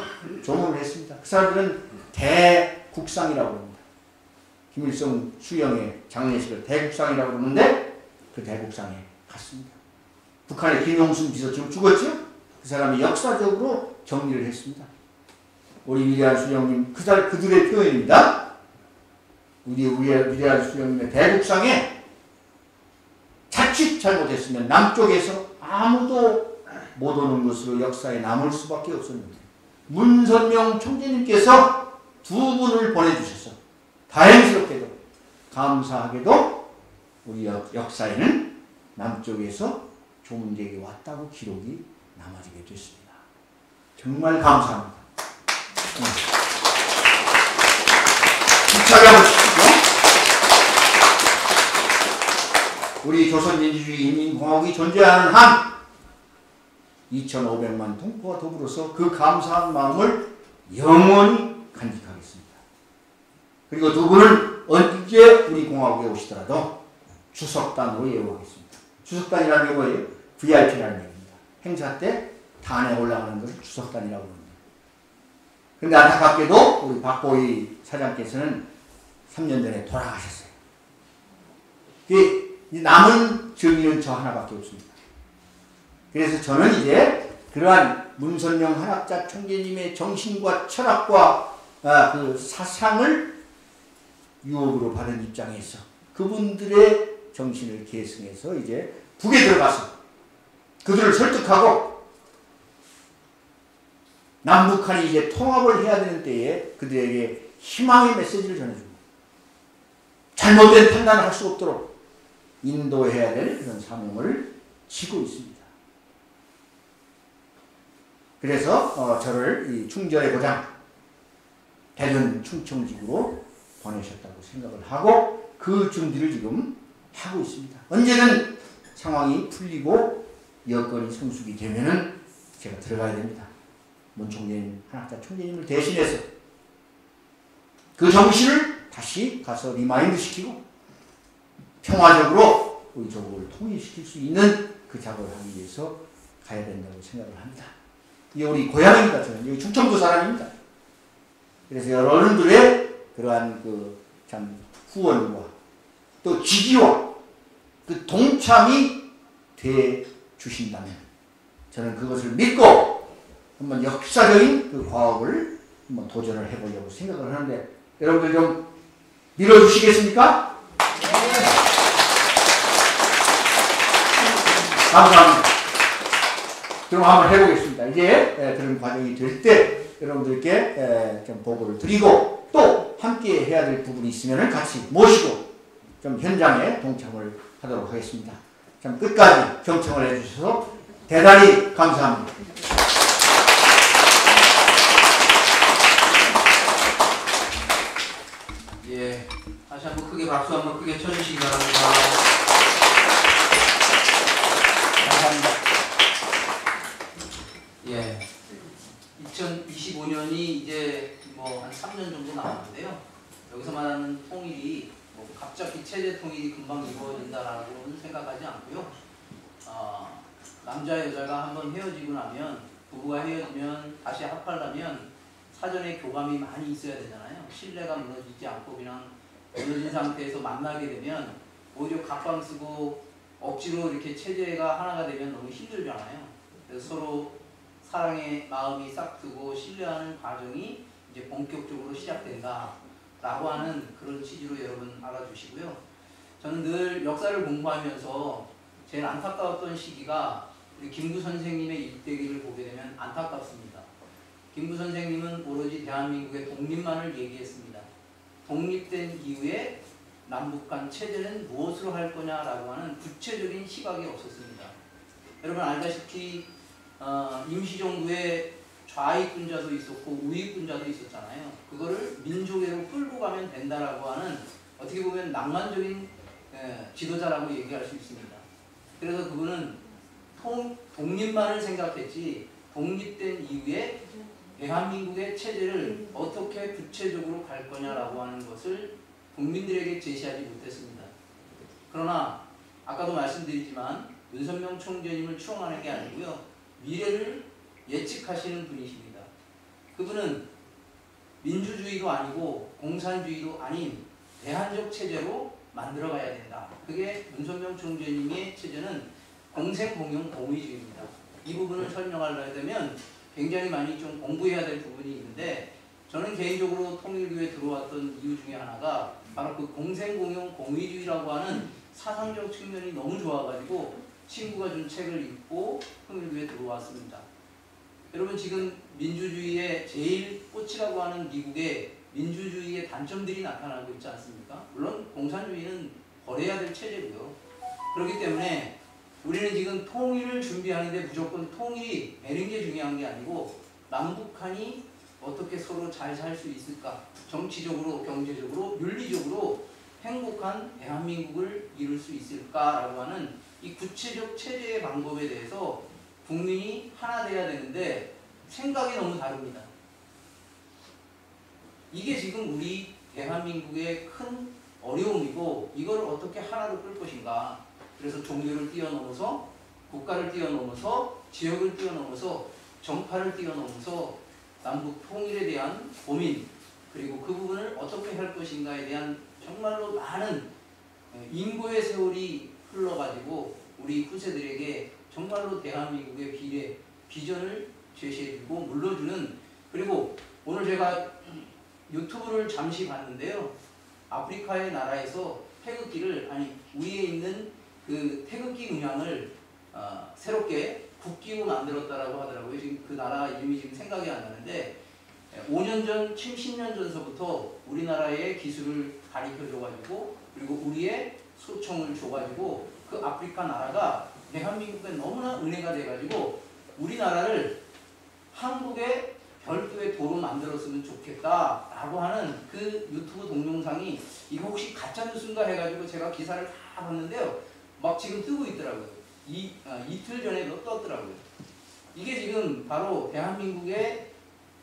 조문을 했습니다. 그 사람들은 대국상이라고 합니다. 김일성 수영의 장례식을 대국상이라고 그러는데 그 대국상에 갔습니다. 북한의 김용순 비서치고 죽었죠? 그 사람이 역사적으로 정리를 했습니다. 우리 위대한 수령님 그들의 표현입니다. 우리 위대한 수령님의 대국상에 자칫 잘못했으면 남쪽에서 아무도 못 오는 것으로 역사에 남을 수밖에 없었는데 문선명 총재님께서 두 분을 보내주셔서 다행스럽게도 감사하게도 우리 역사에는 남쪽에서 조문객이 왔다고 기록이 남아지게 됐습니다. 정말 감사합니다. 힘차게 한번 치시죠. 우리 조선민주주의 인민공화국이 존재하는 한 2,500만 동포와 더불어서 그 감사한 마음을 영원히 간직하겠습니다. 그리고 두 분은 언제 우리 공화국에 오시더라도 주석단으로 예우하겠습니다. 주석단이라는 게 뭐예요? VIP라는 얘기입니다. 행사 때 단에 올라가는 것을 주석단이라고 합니다. 그런데 안타깝게도 우리 박보희 사장께서는 3년 전에 돌아가셨어요. 남은 증인은 저 하나밖에 없습니다. 그래서 저는 이제 그러한 문선명 한학자 총재님의 정신과 철학과 그 사상을 유업으로 받은 입장에서 그분들의 정신을 계승해서 이제 북에 들어가서 그들을 설득하고 남북한이 이제 통합을 해야 되는 때에 그들에게 희망의 메시지를 전해줍니다. 잘못된 판단을 할 수 없도록 인도해야 될 그런 사명을 지고 있습니다. 그래서 저를 이 충절의 고장 대전 충청지구로 보내셨다고 생각을 하고 그 준비를 지금 하고 있습니다. 언제든 상황이 풀리고 여건이 성숙이 되면은 제가 들어가야 됩니다. 문 총재님, 한학자 총재님을 대신해서 그 정신을 다시 가서 리마인드 시키고 평화적으로 우리 조국을 통일시킬 수 있는 그 작업을 하기 위해서 가야 된다고 생각을 합니다. 이게 우리 고향입니다. 저는 여기 충청도 사람입니다. 그래서 여러분들의 그러한 그 참 후원과 또 지지와 그 동참이 돼 주신다면 저는 그것을 믿고 한번 역사적인 그 과업을 한번 도전을 해보려고 생각을 하는데 여러분들 좀 밀어주시겠습니까? 감사합니다. 그럼 한번 해보겠습니다. 이제 그런 과정이 될 때 여러분들께 좀 보고를 드리고 또 함께 해야 될 부분이 있으면 같이 모시고 좀 현장에 동참을 하도록 하겠습니다. 참 끝까지 경청을 해주셔서 대단히 감사합니다. 예, 다시 한번 크게 박수 한번 크게 쳐주시기 바랍니다. 감사합니다. 예, 2025년이 이제 뭐 한 3년 정도 남았는데요. 여기서 말하는 통일이 뭐 갑자기 체제 통일이 금방 이루어진다라고는 생각하지 않고요. 남자 여자가 한번 헤어지고 나면, 부부가 헤어지면 다시 합하려면 사전에 교감이 많이 있어야 되잖아요. 신뢰가 무너지지 않고 그냥 무너진 상태에서 만나게 되면 오히려 각방 쓰고 억지로 이렇게 체제가 하나가 되면 너무 힘들잖아요. 그래서 서로 사랑의 마음이 싹트고 신뢰하는 과정이 이제 본격적으로 시작된다라고 하는 그런 취지로 여러분 알아주시고요. 저는 늘 역사를 공부하면서 제일 안타까웠던 시기가 우리 김구 선생님의 일대기를 보게 되면 안타깝습니다. 김구 선생님은 오로지 대한민국의 독립만을 얘기했습니다. 독립된 이후에 남북한 체제는 무엇으로 할 거냐라고 하는 구체적인 시각이 없었습니다. 여러분 알다시피 임시정부에 좌익분자도 있었고 우익분자도 있었잖아요. 그거를 민족애로 끌고 가면 된다라고 하는 어떻게 보면 낭만적인 지도자라고 얘기할 수 있습니다. 그래서 그분은 독립만을 생각했지 독립된 이후에 대한민국의 체제를 어떻게 구체적으로 갈 거냐라고 하는 것을 국민들에게 제시하지 못했습니다. 그러나 아까도 말씀드리지만 윤석열 총재님을 추앙하는 게 아니고요. 미래를 예측하시는 분이십니다. 그분은 민주주의도 아니고 공산주의도 아닌 대한적 체제로 만들어가야 된다. 그게 윤석열 총재님의 체제는 공생공용공의주의입니다. 이 부분을 설명하려 되면 굉장히 많이 좀 공부해야 될 부분이 있는데 저는 개인적으로 통일교에 들어왔던 이유 중에 하나가 바로 그 공생공용공의주의라고 하는 사상적 측면이 너무 좋아가지고 친구가 준 책을 읽고 통일교에 들어왔습니다. 여러분 지금 민주주의의 제일 꽃이라고 하는 미국의 민주주의의 단점들이 나타나고 있지 않습니까? 물론 공산주의는 버려야 될 체제고요. 그렇기 때문에 우리는 지금 통일을 준비하는데 무조건 통일이 되는 게 중요한 게 아니고 남북한이 어떻게 서로 잘 살 수 있을까? 정치적으로, 경제적으로, 윤리적으로 행복한 대한민국을 이룰 수 있을까라고 하는 이 구체적 체제의 방법에 대해서 국민이 하나 돼야 되는데 생각이 너무 다릅니다. 이게 지금 우리 대한민국의 큰 어려움이고 이걸 어떻게 하나로 끌 것인가. 그래서 종교를 뛰어넘어서 국가를 뛰어넘어서 지역을 뛰어넘어서 정파를 뛰어넘어서 남북 통일에 대한 고민 그리고 그 부분을 어떻게 할 것인가에 대한 정말로 많은 인고의 세월이 흘러가지고 우리 후세들에게 정말로 대한민국의 비례, 비전을 제시해주고 물러주는 그리고 오늘 제가 유튜브를 잠시 봤는데요. 아프리카의 나라에서 태극기를 위에 있는 그 태극기 문양을 새롭게 국기로 만들었다라고 하더라고요. 지금 그 나라 이름이 지금 생각이 안 나는데 5년 전, 10년 전서부터 우리나라의 기술을 가르쳐줘가지고 그리고 우리의 소총을 줘가지고 그 아프리카 나라가 대한민국에 너무나 은혜가 돼가지고 우리나라를 한국의 별도의 도로 만들었으면 좋겠다라고 하는 그 유튜브 동영상이 이거 혹시 가짜뉴스인가 해가지고 제가 기사를 다 봤는데요. 막 지금 뜨고 있더라고요. 이틀 전에도 떴더라고요. 이게 지금 바로 대한민국의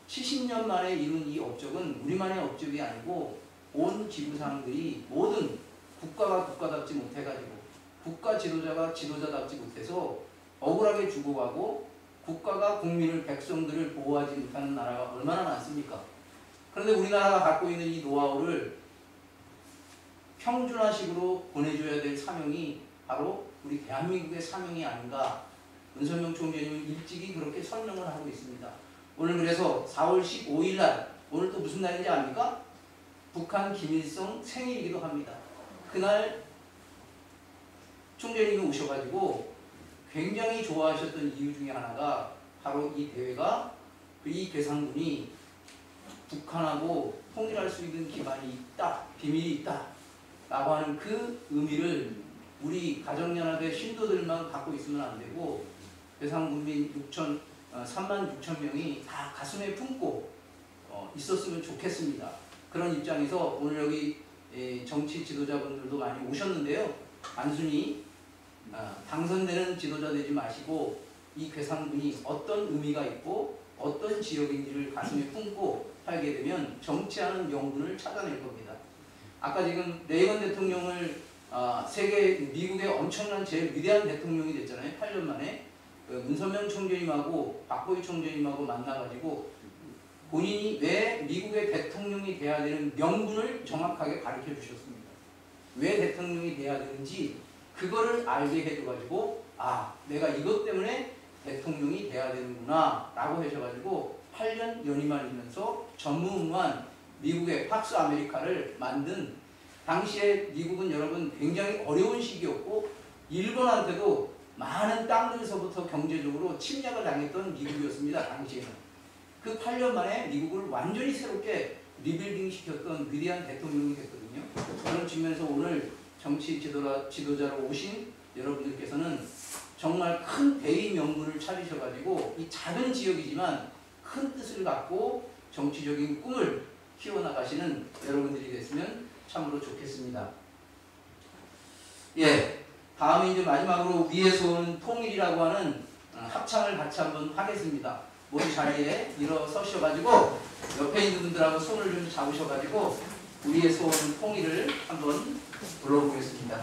70년 만에 이룬 이 업적은 우리만의 업적이 아니고 온 지구상들이 모든 국가가 국가답지 못해가지고 국가 지도자가 지도자답지 못해서 억울하게 죽어가고 국가가 국민을 백성들을 보호하지 못하는 나라가 얼마나 많습니까? 그런데 우리나라가 갖고 있는 이 노하우를 평준화식으로 보내줘야 될 사명이 바로 우리 대한민국의 사명이 아닌가 윤석열 총재님은 일찍이 그렇게 설명을 하고 있습니다. 오늘 그래서 4월 15일 날 오늘 또 무슨 날인지 압니까? 북한 김일성 생일이기도 합니다. 그날 총재님이 오셔가지고 굉장히 좋아하셨던 이유 중에 하나가 바로 이 대회가 이 괴상군이 북한하고 통일할 수 있는 기반이 있다, 비밀이 있다 라고 하는 그 의미를 우리 가정연합의 신도들만 갖고 있으면 안 되고 괴상군민 3만 6천 명이 다 가슴에 품고 있었으면 좋겠습니다. 그런 입장에서 오늘 여기 정치 지도자분들도 많이 오셨는데요. 단순히 당선되는 지도자 되지 마시고 이 괴상군이 어떤 의미가 있고 어떤 지역인지를 가슴에 품고 살게 되면 정치하는 명분을 찾아낼 겁니다. 아까 지금 레이건 대통령을 세계 미국의 엄청난 제일 위대한 대통령이 됐잖아요. 8년 만에 문선명 총재님하고 박보희 총재님하고 만나가지고 본인이 왜 미국의 대통령이 돼야 되는 명분을 정확하게 가르쳐 주셨습니다. 왜 대통령이 돼야 되는지 그거를 알게 해줘가지고 내가 이것 때문에 대통령이 돼야 되는구나 라고 하셔가지고 8년 연임하면서 전무후무한 미국의 팍스 아메리카를 만든, 당시에 미국은 여러분 굉장히 어려운 시기였고 일본한테도 많은 땅들에서부터 경제적으로 침략을 당했던 미국이었습니다. 당시에는. 그 8년 만에 미국을 완전히 새롭게 리빌딩 시켰던 위대한 대통령이 됐거든요. 그런 측면에서 오늘 정치 지도자로 오신 여러분들께서는 정말 큰 대의 명분을 찾으셔가지고 이 작은 지역이지만 큰 뜻을 갖고 정치적인 꿈을 키워나가시는 여러분들이 됐으면 참으로 좋겠습니다. 예, 다음에 이제 마지막으로 위에서 오는 통일이라고 하는 합창을 같이 한번 하겠습니다. 모두 자리에 일어서셔가지고 옆에 있는 분들하고 손을 좀 잡으셔가지고 위에서 오는 통일을 한번 불러보겠습니다.